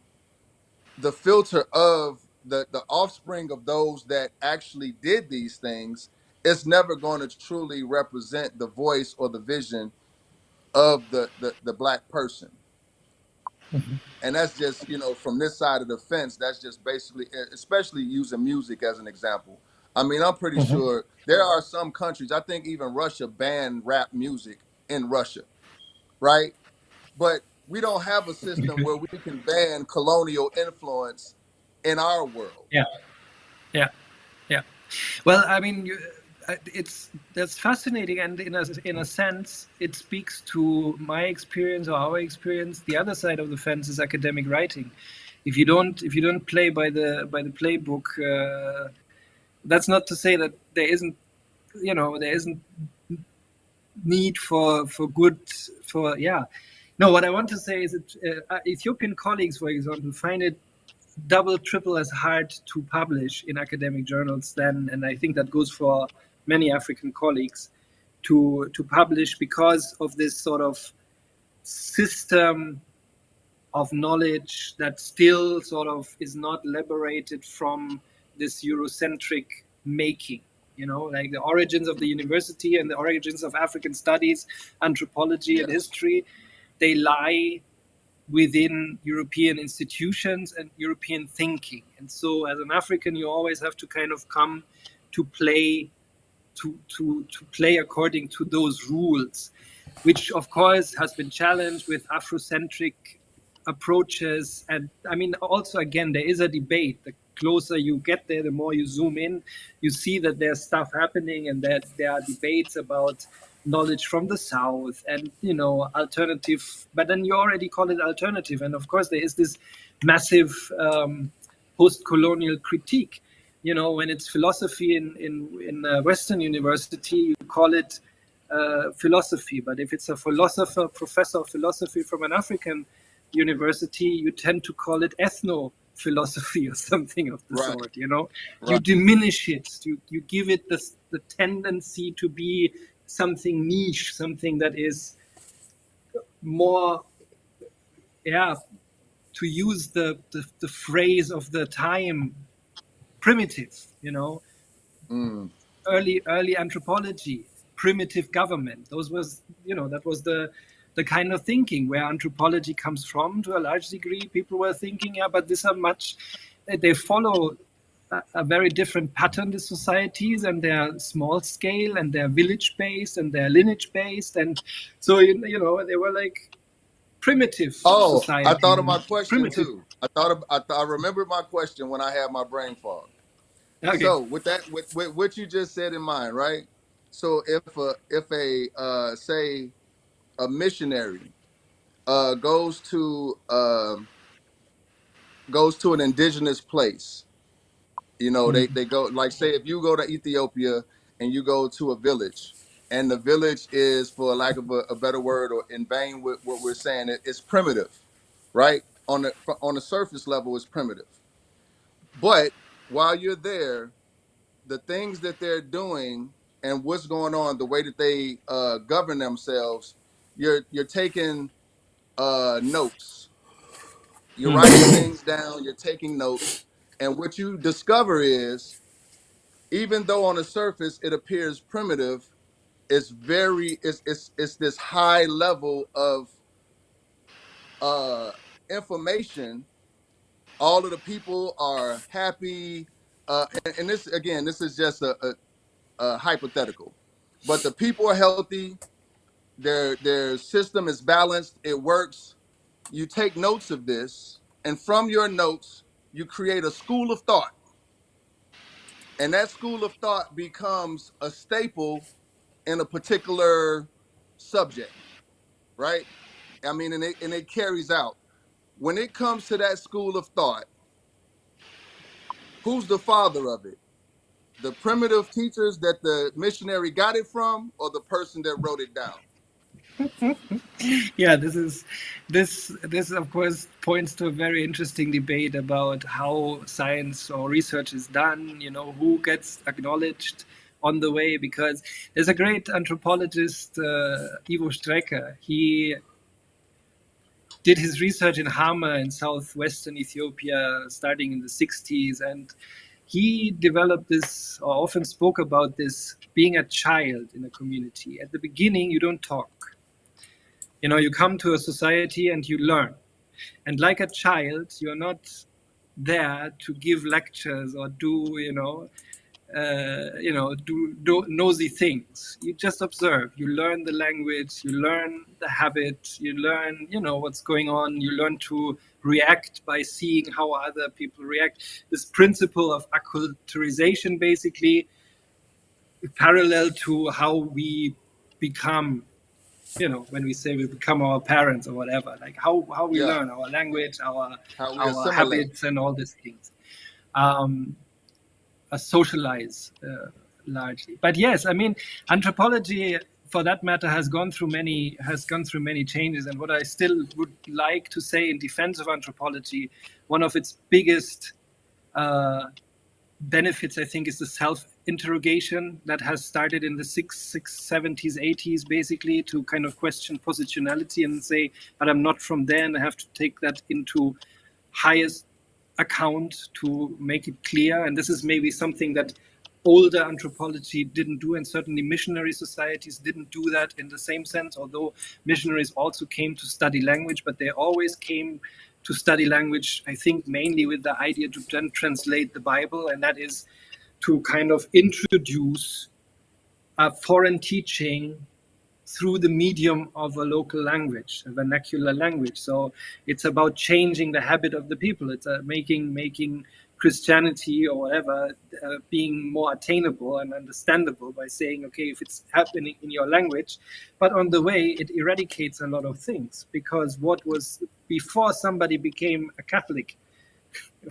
the filter of the offspring of those that actually did these things, it's never going to truly represent the voice or the vision of the Black person. Mhm. And that's just, from this side of the fence, that's just basically, especially using music as an example. I mean, I'm pretty Mhm. sure there are some countries, I think even Russia banned rap music in Russia, right? But we don't have a system where we can ban colonial influence in our world. Yeah, yeah, yeah. Well, I mean, it's that's fascinating, and in a sense, it speaks to my experience or our experience. The other side of the fence is academic writing. If you don't play by the playbook, that's not to say that there isn't need for good for yeah. No, what I want to say is that Ethiopian colleagues, for example, find it double, triple as hard to publish in academic journals than, and I think that goes for many African colleagues, to publish because of this sort of system of knowledge that still sort of is not liberated from this Eurocentric making. Like the origins of the university and the origins of African studies, anthropology, and Yes. history, they lie within European institutions and European thinking. And so, as an African, you always have to kind of come to play to play according to those rules, which of course has been challenged with Afrocentric approaches. And I mean, also again, there is a debate. The closer you get there, the more you zoom in, you see that there's stuff happening, and that there are debates about knowledge from the south and alternative. But then you already call it alternative, and of course there is this massive post-colonial critique. When it's philosophy in a Western university, you call it philosophy. But if it's a philosopher, professor of philosophy from an African university, you tend to call it ethno philosophy or something of the Right. sort. You Right. diminish it. You give it the tendency to be something niche, something that is more, yeah, to use the phrase of the time, primitive. Mm. Early anthropology, primitive government. Those was that was the kind of thinking where anthropology comes from to a large degree. People were thinking, yeah, but these are much. They follow a very different pattern, the societies, and they're small scale, and they're village based, and they're lineage based, and so they were like primitive Oh, I thought societies of and my question primitive. too. I remembered my question when I had my brain fog. Okay. So with what you just said in mind, right? So if a say a missionary goes to an indigenous place, they go, like, say if you go to Ethiopia and you go to a village, and the village is, for lack of a better word, or in vain with what we're saying, it's primitive, right? On the surface level, it's primitive. But while you're there, the things that they're doing and what's going on, the way that they govern themselves, you're taking notes, you're writing things down, you're taking notes, and what you discover is, even though on the surface it appears primitive, it's this high level of uh information. All of the people are happy, and this, again, this is just a hypothetical, but the people are healthy, Their system is balanced. It works. You take notes of this, and from your notes, you create a school of thought, and that school of thought becomes a staple in a particular subject, right? I mean, and it carries out. When it comes to that school of thought, who's the father of it? The primitive teachers that the missionary got it from, or the person that wrote it down? Yeah, this of course points to a very interesting debate about how science or research is done. You know, who gets acknowledged on the way, because there's a great anthropologist, Ivo Strecker. He did his research in Hama in southwestern Ethiopia starting in the 60s, and he developed this, or often spoke about this, being a child in a community. At the beginning, you don't talk. You know, you come to a society and you learn. And like a child, you're not there to give lectures or do, do nosy things. You just observe. You learn the language. You learn the habit. You learn, what's going on. You learn to react by seeing how other people react. This principle of acculturization, basically, parallel to how we become, when we say we become our parents or whatever, like how we Yeah, learn our language, how we our assimilate. habits and all these things. Socialize largely. But yes, I mean, anthropology, for that matter, has gone through many changes. And what I still would like to say in defense of anthropology, one of its biggest benefits, I think, is the self-interrogation that has started in the 70s, 80s, basically, to kind of question positionality and say, but I'm not from there, and I have to take that into highest account to make it clear. And this is maybe something that older anthropology didn't do, and certainly missionary societies didn't do that in the same sense, although missionaries also came to study language, but they always came to study language, I think, mainly with the idea to then translate the Bible, and that is to kind of introduce a foreign teaching through the medium of a local language, a vernacular language. So it's about changing the habit of the people. It's making Christianity or whatever being more attainable and understandable by saying, okay, if it's happening in your language, but on the way it eradicates a lot of things, because what was before somebody became a Catholic,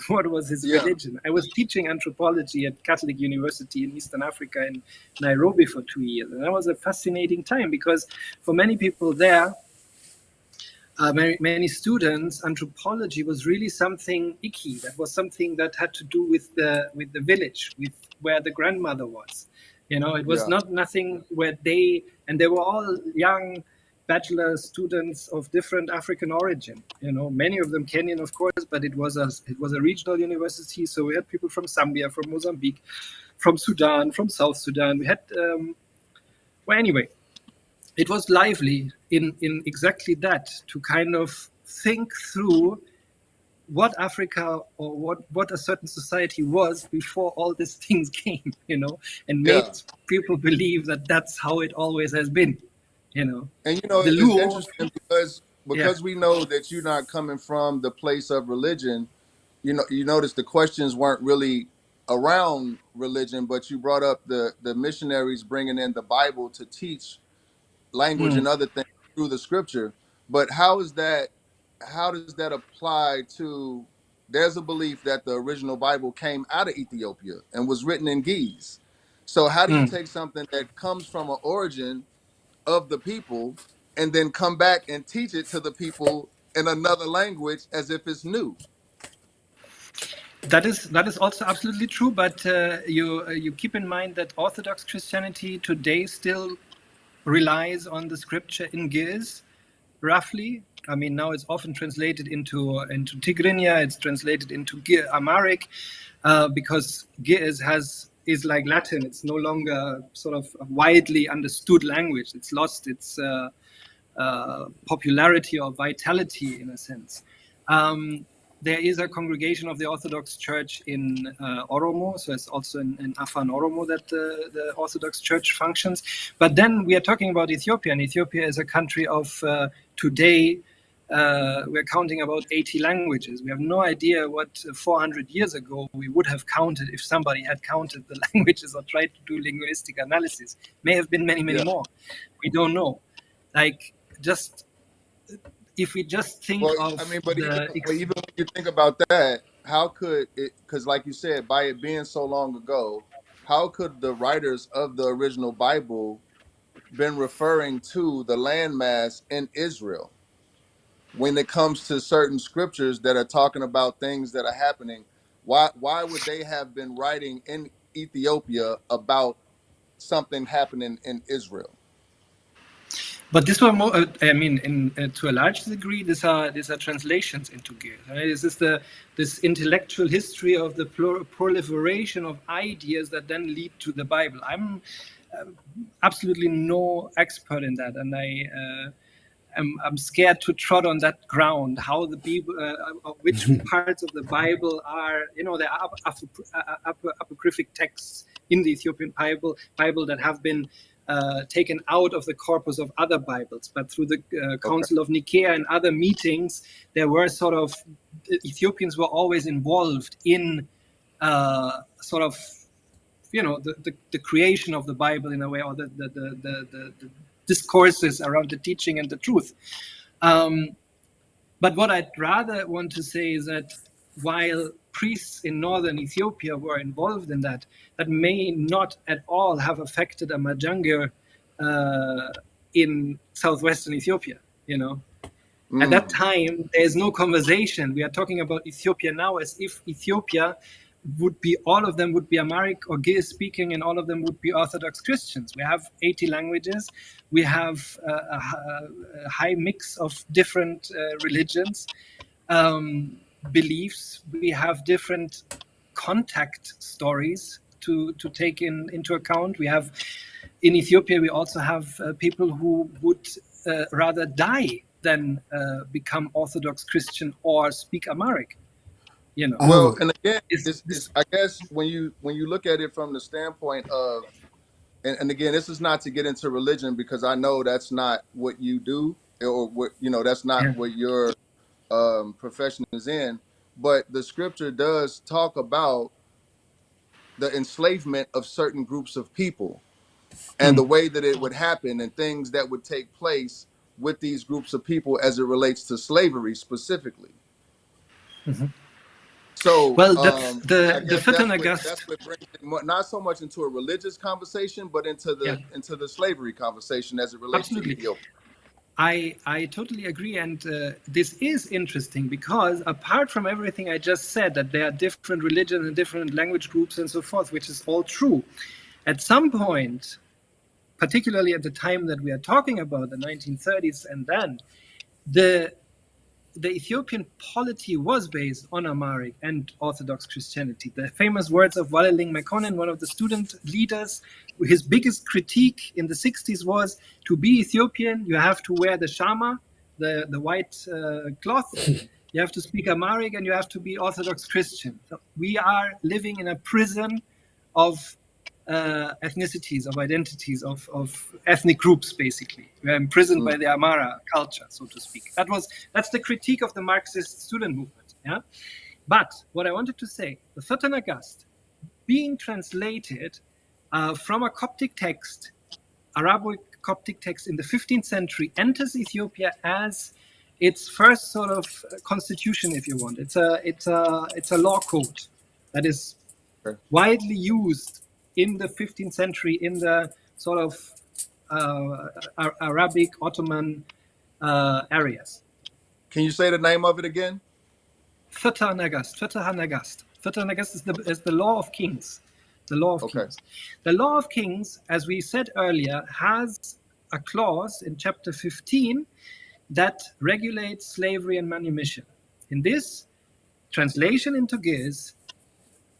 what was his Yeah, religion? I was teaching anthropology at Catholic University in Eastern Africa in Nairobi for 2 years. And that was a fascinating time, because for many people there, many students, anthropology was really something icky. That was something that had to do with the village, with where the grandmother was. It was yeah, nothing where they were all young bachelor students of different African origin. Many of them Kenyan, of course, but it was a regional university. So we had people from Zambia, from Mozambique, from Sudan, from South Sudan. We had, well, anyway, it was lively in exactly that, to kind of think through what Africa, or what a certain society was before all these things came, and made yeah. people believe that that's how it always has been, And the it's lure. interesting because Yeah. we know that you're not coming from the place of religion. You notice the questions weren't really around religion, but you brought up the missionaries bringing in the Bible to teach language Mm. and other things through the scripture. But how is that? How does that apply to? There's a belief that the original Bible came out of Ethiopia and was written in Ge'ez. So how do you Mm. take something that comes from an origin of the people and then come back and teach it to the people in another language as if it's new? That is also absolutely true, but you keep in mind that Orthodox Christianity today still relies on the scripture in Ge'ez, roughly. I mean, now it's often translated into Tigrinya. It's translated into Amharic, because Ge'ez is like Latin. It's no longer sort of a widely understood language. It's lost its popularity or vitality in a sense. there is a congregation of the Orthodox Church in Oromo, so it's also in Afan Oromo that the Orthodox Church functions. But then we are talking about Ethiopia, and Ethiopia is a country of today. We're counting about 80 languages. We have no idea what 400 years ago we would have counted if somebody had counted the languages or tried to do linguistic analysis. May have been many, many more. We don't know. Like, just if we just think of I mean, but even when you think about that, how could it? Because, like you said, by it being so long ago, how could the writers of the original Bible been referring to the landmass in Israel when it comes to certain scriptures that are talking about things that are happening? Why would they have been writing in Ethiopia about something happening in Israel? But this were more. I mean, to a large degree, these are translations into Gear. Right? This is this intellectual history of the proliferation of ideas that then lead to the Bible. I'm absolutely no expert in that, and I'm scared to trod on that ground. How the Bible, which parts of the Bible are, there are apocryphic texts in the Ethiopian Bible that have been taken out of the corpus of other Bibles, but through the Council of Nicaea and other meetings, there were Ethiopians were always involved in sort of, the creation of the Bible in a way, or the discourses around the teaching and the truth. But what I'd rather want to say is that while priests in northern Ethiopia were involved in that may not at all have affected a Majangir in southwestern Ethiopia. At that time, there is no conversation. We are talking about Ethiopia now as if Ethiopia all of them would be Amharic or Ge'ez speaking, and all of them would be Orthodox Christians. We have 80 languages. We have a high mix of different religions, beliefs. We have different contact stories to take into account. We have, in Ethiopia, we also have people who would rather die than become Orthodox Christian or speak Amharic. Well, and again, I guess when you look at it from the standpoint of, and again, this is not to get into religion, because I know that's not what you do, or what that's not what your profession is in. But the scripture does talk about the enslavement of certain groups of people and the way that it would happen and things that would take place with these groups of people as it relates to slavery specifically. Mm-hmm. So, well, that's that's what brings it not so much into a religious conversation, but into the slavery conversation as it relates to Ethiopia. I totally agree, and this is interesting because apart from everything I just said, that there are different religions and different language groups and so forth, which is all true, at some point, particularly at the time that we are talking about, the 1930s, and then the Ethiopian polity was based on Amharic and Orthodox Christianity. The famous words of Waleling Mekonnen, one of the student leaders, his biggest critique in the 60s was, to be Ethiopian, you have to wear the shama, the white cloth, you have to speak Amharic, and you have to be Orthodox Christian. So we are living in a prison of ethnicities, of identities, of ethnic groups, basically. We are imprisoned by the Amhara culture, so to speak. That's the critique of the Marxist student movement. Yeah. But what I wanted to say, the Thotanagast, being translated from a Coptic text, Arabic Coptic text in the 15th century, enters Ethiopia as its first sort of constitution, if you want. It's a law code that is widely used in the 15th century in the sort of Arabic Ottoman areas. Can you say the name of it again? Thotanagast. Thotanagast is the law of kings. The law of kings. The law of kings, as we said earlier, has a clause in chapter 15 that regulates slavery and manumission. In this translation into Ge'ez,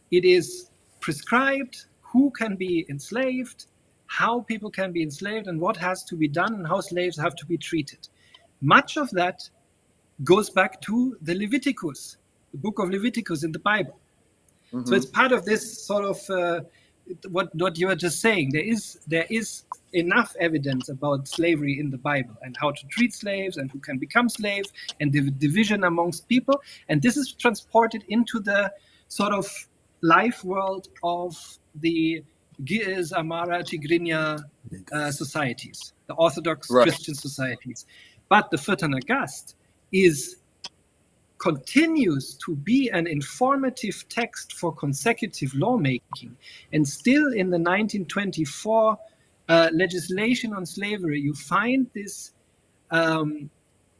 it is prescribed who can be enslaved, how people can be enslaved, and what has to be done, and how slaves have to be treated. Much of that goes back to the Leviticus, the book of Leviticus in the Bible. So Mm-hmm. it's part of this sort of what you are just saying. There is enough evidence about slavery in the Bible and how to treat slaves and who can become slave and the division amongst people. And this is transported into the sort of life world of the Giz, Amara, Tigrinya societies, the Orthodox Right. Christian societies. But the Fürther is continues to be an informative text for consecutive lawmaking. And still in the 1924 legislation on slavery, you find this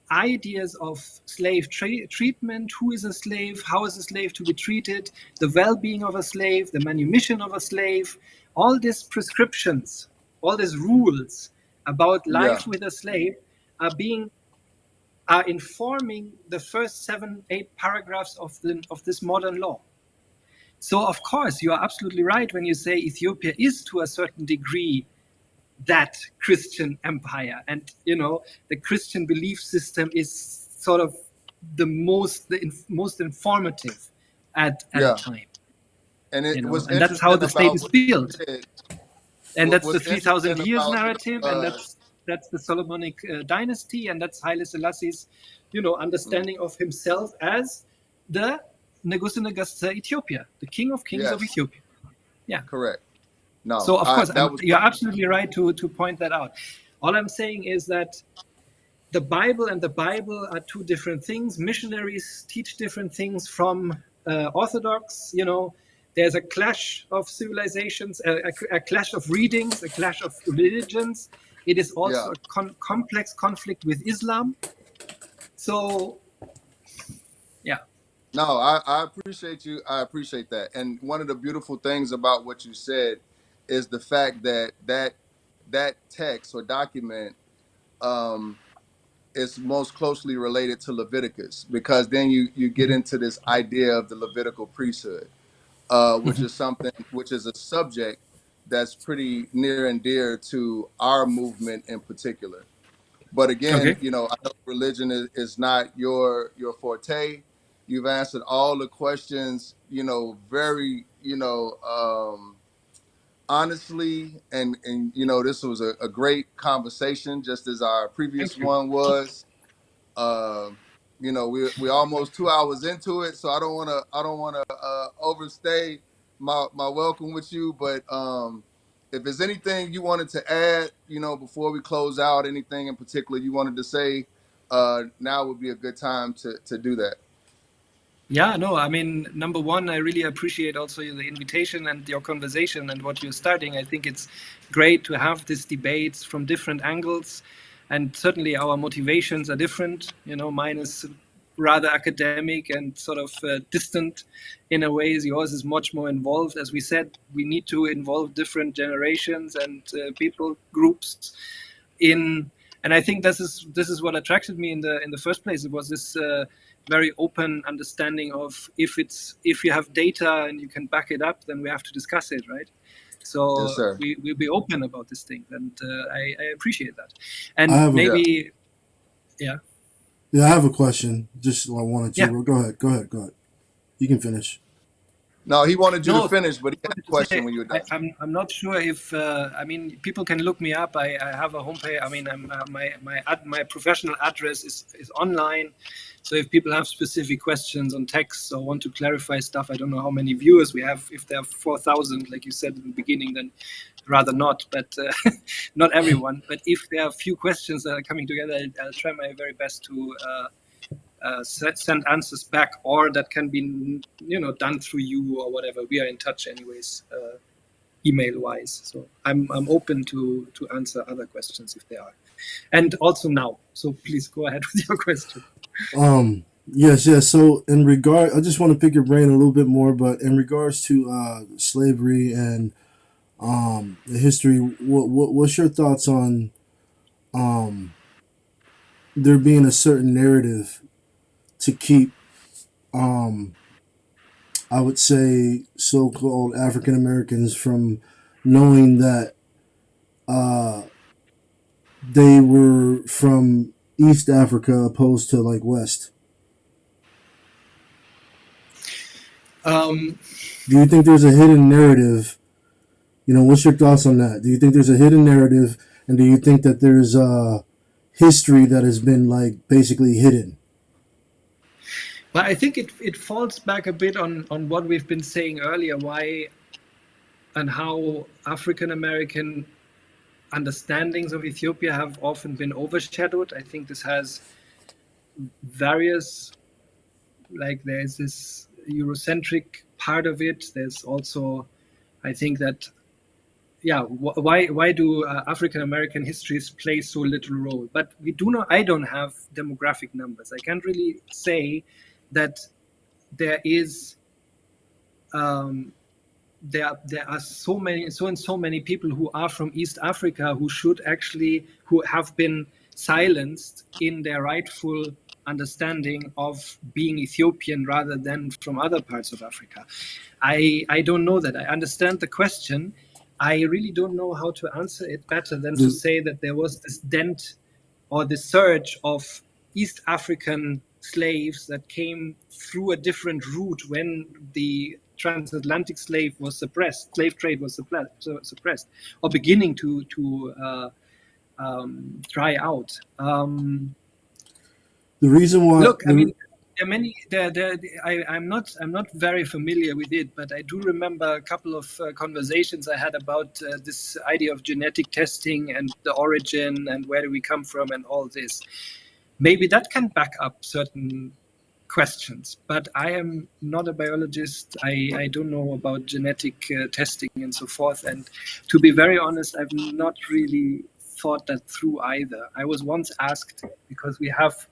ideas of slave treatment, who is a slave, how is a slave to be treated, the well-being of a slave, the manumission of a slave, all these prescriptions, all these rules about Yeah. life with a slave are informing the first 7-8 paragraphs of this modern law. So of course you are absolutely right when you say Ethiopia is to a certain degree that Christian empire, and the Christian belief system is sort of the most informative at a Yeah. time. And it was And that's how interesting the state about is what built. you said. And What that's the was 3,000 interesting years about narrative, and uh, that's the Solomonic dynasty, and that's Haile Selassie's, understanding of himself as the Negus Ethiopia, the king of kings of yes, Ethiopia. Yeah. correct. No, So of course, that was you're absolutely right to point that out. All I'm saying is that the Bible and the Bible are two different things. Missionaries teach different things from Orthodox. There's a clash of civilizations, a clash of readings, a clash of religions. It is yeah. also a complex conflict with Islam. So, yeah. No, I appreciate you. I appreciate that. And one of the beautiful things about what you said is the fact that text or document um, is most closely related to Leviticus, because then you get into this idea of the Levitical priesthood, which is a subject that's pretty near and dear to our movement in particular. But again, Okay. I know religion is not your forte. You've answered all the questions, very, honestly, and this was a great conversation, just as our previous Thank you. one was. Uh, we almost 2 hours into it, so I don't wanna overstay my welcome with you. But if there's anything you wanted to add, before we close out, anything in particular you wanted to say, now would be a good time to do that. Yeah, no, I mean, number one, I really appreciate also the invitation and your conversation and what you're starting. I think it's great to have these debates from different angles, and certainly our motivations are different. Mine is rather academic and sort of distant in a ways. Yours is much more involved. As we said, we need to involve different generations and people groups in, and I think this is what attracted me in the first place. It was this very open understanding of if you have data and you can back it up, then we have to discuss it, right? Yes, So sir. we'll be open about this thing, and I appreciate that. I And have a Yeah. maybe, yeah, yeah, I have a question. Just like one or two. yeah. But go ahead. You can finish. No, he wanted you to No, finish, but he I had wanted a to question say when you were done. I'm not sure if I mean people can look me up. I have a homepage. I mean my professional address is online. So if people have specific questions on text or want to clarify stuff, I don't know how many viewers we have. If there are 4,000, like you said in the beginning, then rather not. But not everyone. But if there are a few questions that are coming together, I'll try my very best to send answers back, or that can be done through you or whatever. We are in touch anyways, email wise. So I'm open to answer other questions if there are, and also now. So please go ahead with your question. Yes. So in regard, I just want to pick your brain a little bit more, but in regards to slavery and the history, what's your thoughts on um there being a certain narrative to keep um I would say so-called African Americans from knowing that uh they were from East Africa opposed to like West? Um, Do you think there's a hidden narrative? What's your thoughts on that? Do you think there's a hidden narrative, and do you think that there's history that has been like basically hidden? well, I think it falls back a bit on what we've been saying earlier, why and how African American understandings of Ethiopia have often been overshadowed. I think this has various, like there's this Eurocentric part of it. There's also, I think that, yeah, why do African American histories play so little role? But we do not. I don't have demographic numbers. I can't really say that there is. There are so many people who are from East Africa who have been silenced in their rightful understanding of being Ethiopian rather than from other parts of Africa. I don't know that. I understand the question. I really don't know how to answer it better than to The, say that there was this dent or the surge of East African slaves that came through a different route when the transatlantic slave trade was suppressed, or beginning to dry out. the reason why Look, I mean, there are many. I'm not very familiar with it, but I do remember a couple of conversations I had about this idea of genetic testing and the origin and where do we come from and all this. Maybe that can back up certain questions, but I am not a biologist. I don't know about genetic testing and so forth. And to be very honest, I've not really thought that through either. I was once asked, because we have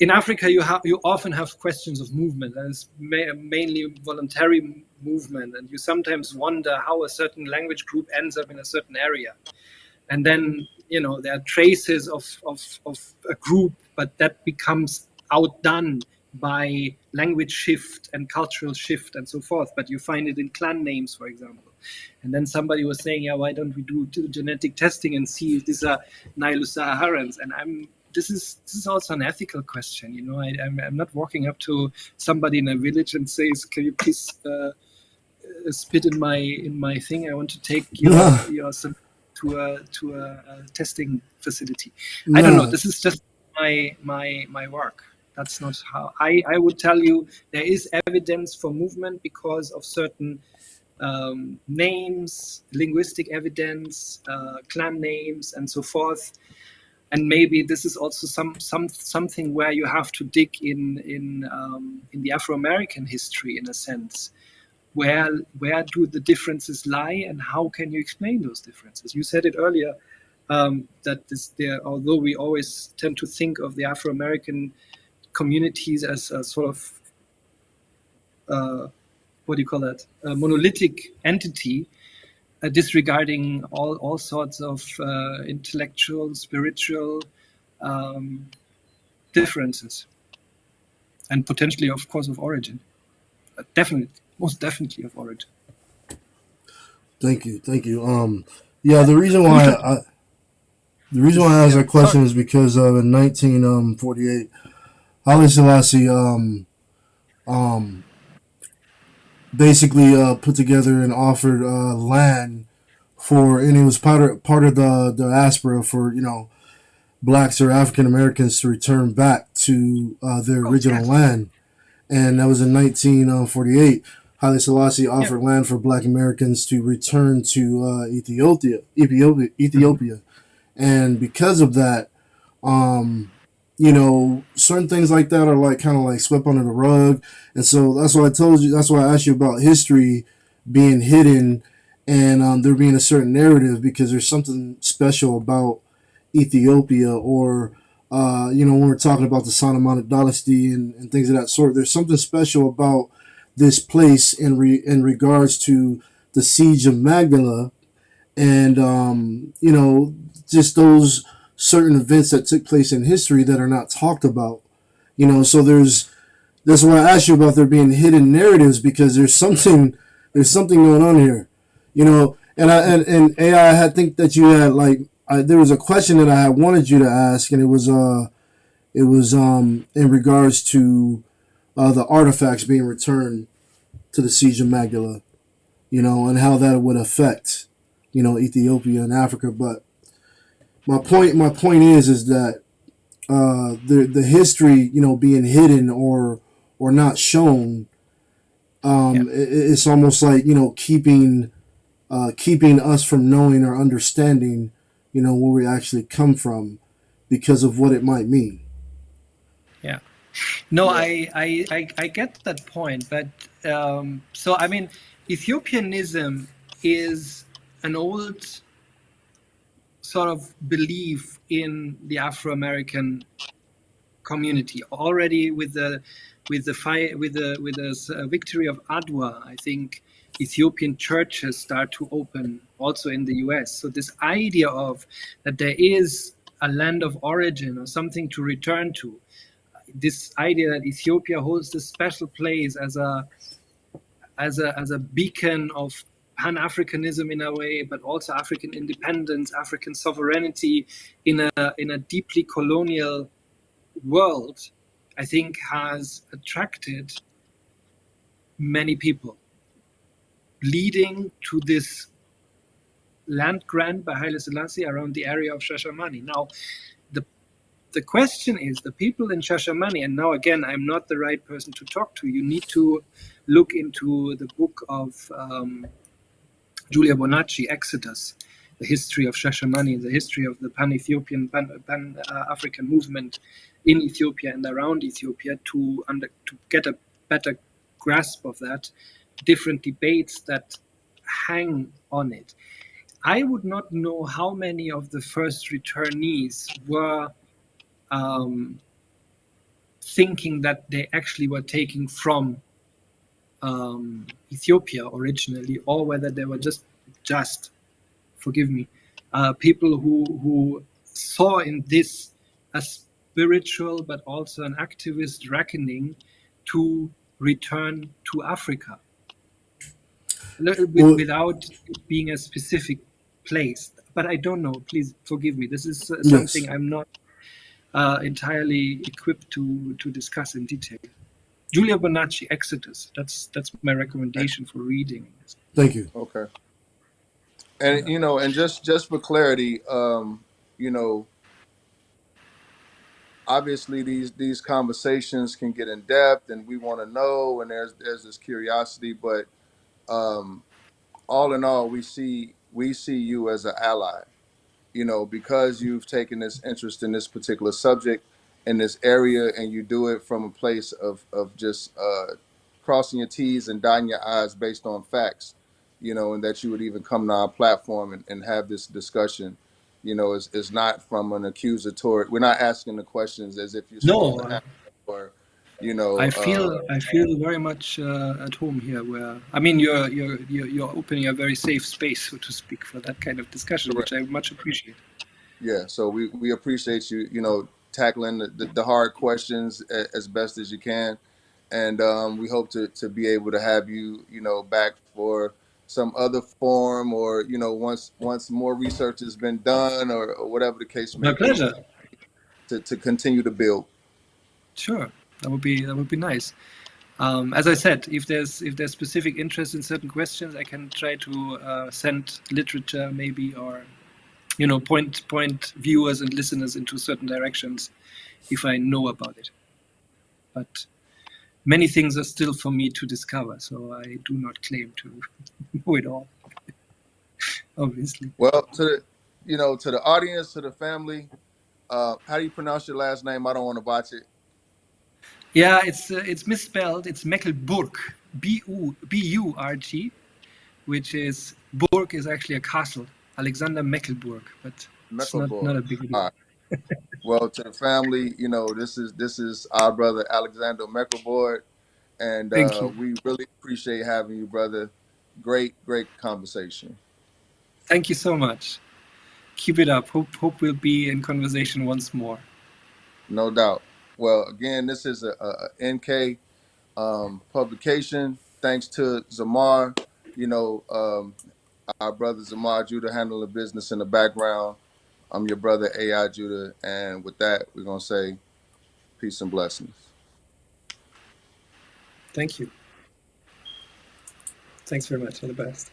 in Africa, you often have questions of movement, and it's mainly voluntary movement, and you sometimes wonder how a certain language group ends up in a certain area. And then there are traces of a group, but that becomes outdone by language shift and cultural shift and so forth. But you find it in clan names, for example. And then somebody was saying, yeah, why don't we do genetic testing and see if these are Nilo-Saharans? And this is also an ethical question. I'm not walking up to somebody in a village and says, can you please spit in my thing? I want to take your some to a testing facility. I don't know. This is just my work. That's not how I would tell you. There is evidence for movement because of certain names, linguistic evidence, clan names, and so forth. And maybe this is also something where you have to dig in the Afro-American history, in a sense. Where do the differences lie, and how can you explain those differences? You said it earlier that although we always tend to think of the Afro-American communities as a sort of what do you call that? A monolithic entity, disregarding all sorts of intellectual, spiritual differences, and potentially, of course, of origin. Definitely, most definitely of origin. Thank you. Yeah, the reason why I asked that question is because in 1948, Haile Selassie basically put together and offered land and it was part of the diaspora for blacks or African Americans to return back to their original land, and that was in 1948. Haile Selassie offered land for Black Americans to return to Ethiopia, and because of that, certain things like that are like kind of like swept under the rug, and so that's why I told you. That's why I asked you about history being hidden and there being a certain narrative, because there's something special about Ethiopia, or when we're talking about the Magdala dynasty and things of that sort. There's something special about this place in regards to the siege of Magdala, and just those certain events that took place in history that are not talked about. So that's why I asked you about there being hidden narratives, because there's something going on here. And I think that you had there was a question that I had wanted you to ask, and it was in regards to the artifacts being returned to the siege of Magdala, and how that would affect, Ethiopia and Africa. But my point is that the history, being hidden or not shown, Yeah. it's almost like keeping us from knowing or understanding, where we actually come from, because of what it might mean. Yeah. No, Yeah. I get that point, but so I mean, Ethiopianism is an old sort of belief in the Afro-American community already with the victory of Adwa. I think Ethiopian churches start to open also in the US. So this idea of that there is a land of origin or something to return to, this idea that Ethiopia holds this special place as a beacon of Pan-Africanism in a way, but also African independence, African sovereignty in a deeply colonial world, I think has attracted many people, leading to this land grant by Haile Selassie around the area of Shashamani. Now, the the question is the people in Shashamani, and now again, I'm not the right person to talk to. You need to look into the book of Julia Bonacci, Exodus, the history of Shashamani, the history of the Pan-Ethiopian, Pan-African movement in Ethiopia and around Ethiopia to get a better grasp of that, different debates that hang on it. I would not know how many of the first returnees were thinking that they actually were taking from Ethiopia originally, or whether they were just forgive me, people who saw in this a spiritual but also an activist reckoning to return to Africa, Well, without being a specific place. But I don't know. Please forgive me. This is yes, something I'm not entirely equipped to discuss in detail. Julia Bonacci, Exodus. That's my recommendation for reading. thank you. Okay. And Yeah. and just for clarity, you know, obviously these conversations can get in depth, and we want to know, and there's this curiosity, but um, all in all, we see you as an ally, because you've taken this interest in this particular subject in this area, and you do it from a place of just crossing your T's and dotting your I's based on facts, and that you would even come to our platform and have this discussion, is not from an accusatory. We're not asking the questions as if you're supposed to No, ask, or, you know, I feel very much at home here. Where I mean, you're opening a very safe space, so to speak, for that kind of discussion, which correct. I much appreciate. Yeah, so we appreciate you, tackling the hard questions as best as you can, and we hope to be able to have you, back for some other forum, or once more research has been done, or whatever the case may My be, pleasure. to continue to build. Sure, that would be nice. As I said, if there's specific interest in certain questions, I can try to send literature maybe, or point viewers and listeners into certain directions if I know about it. But many things are still for me to discover, so I do not claim to know it all, obviously. Well, to the audience, to the family, how do you pronounce your last name? I don't want to botch it. Yeah, it's misspelled. It's Mecklenburg, Burg, which is Burg is actually a castle, Alexander Mecklenburg, but it's not Mecklenburg. a big All deal. right. Well, to the family, this is our brother Alexander Meckelboard, and Thank you. we really appreciate having you, brother. Great conversation. Thank you so much. Keep it up. Hope we'll be in conversation once more. No doubt. Well, again, this is a NK publication. Thanks to Zamar, our brother Zamar Judah handling the business in the background. I'm your brother AI Judah, and with that, we're gonna say peace and blessings. Thank you. Thanks very much. All the best.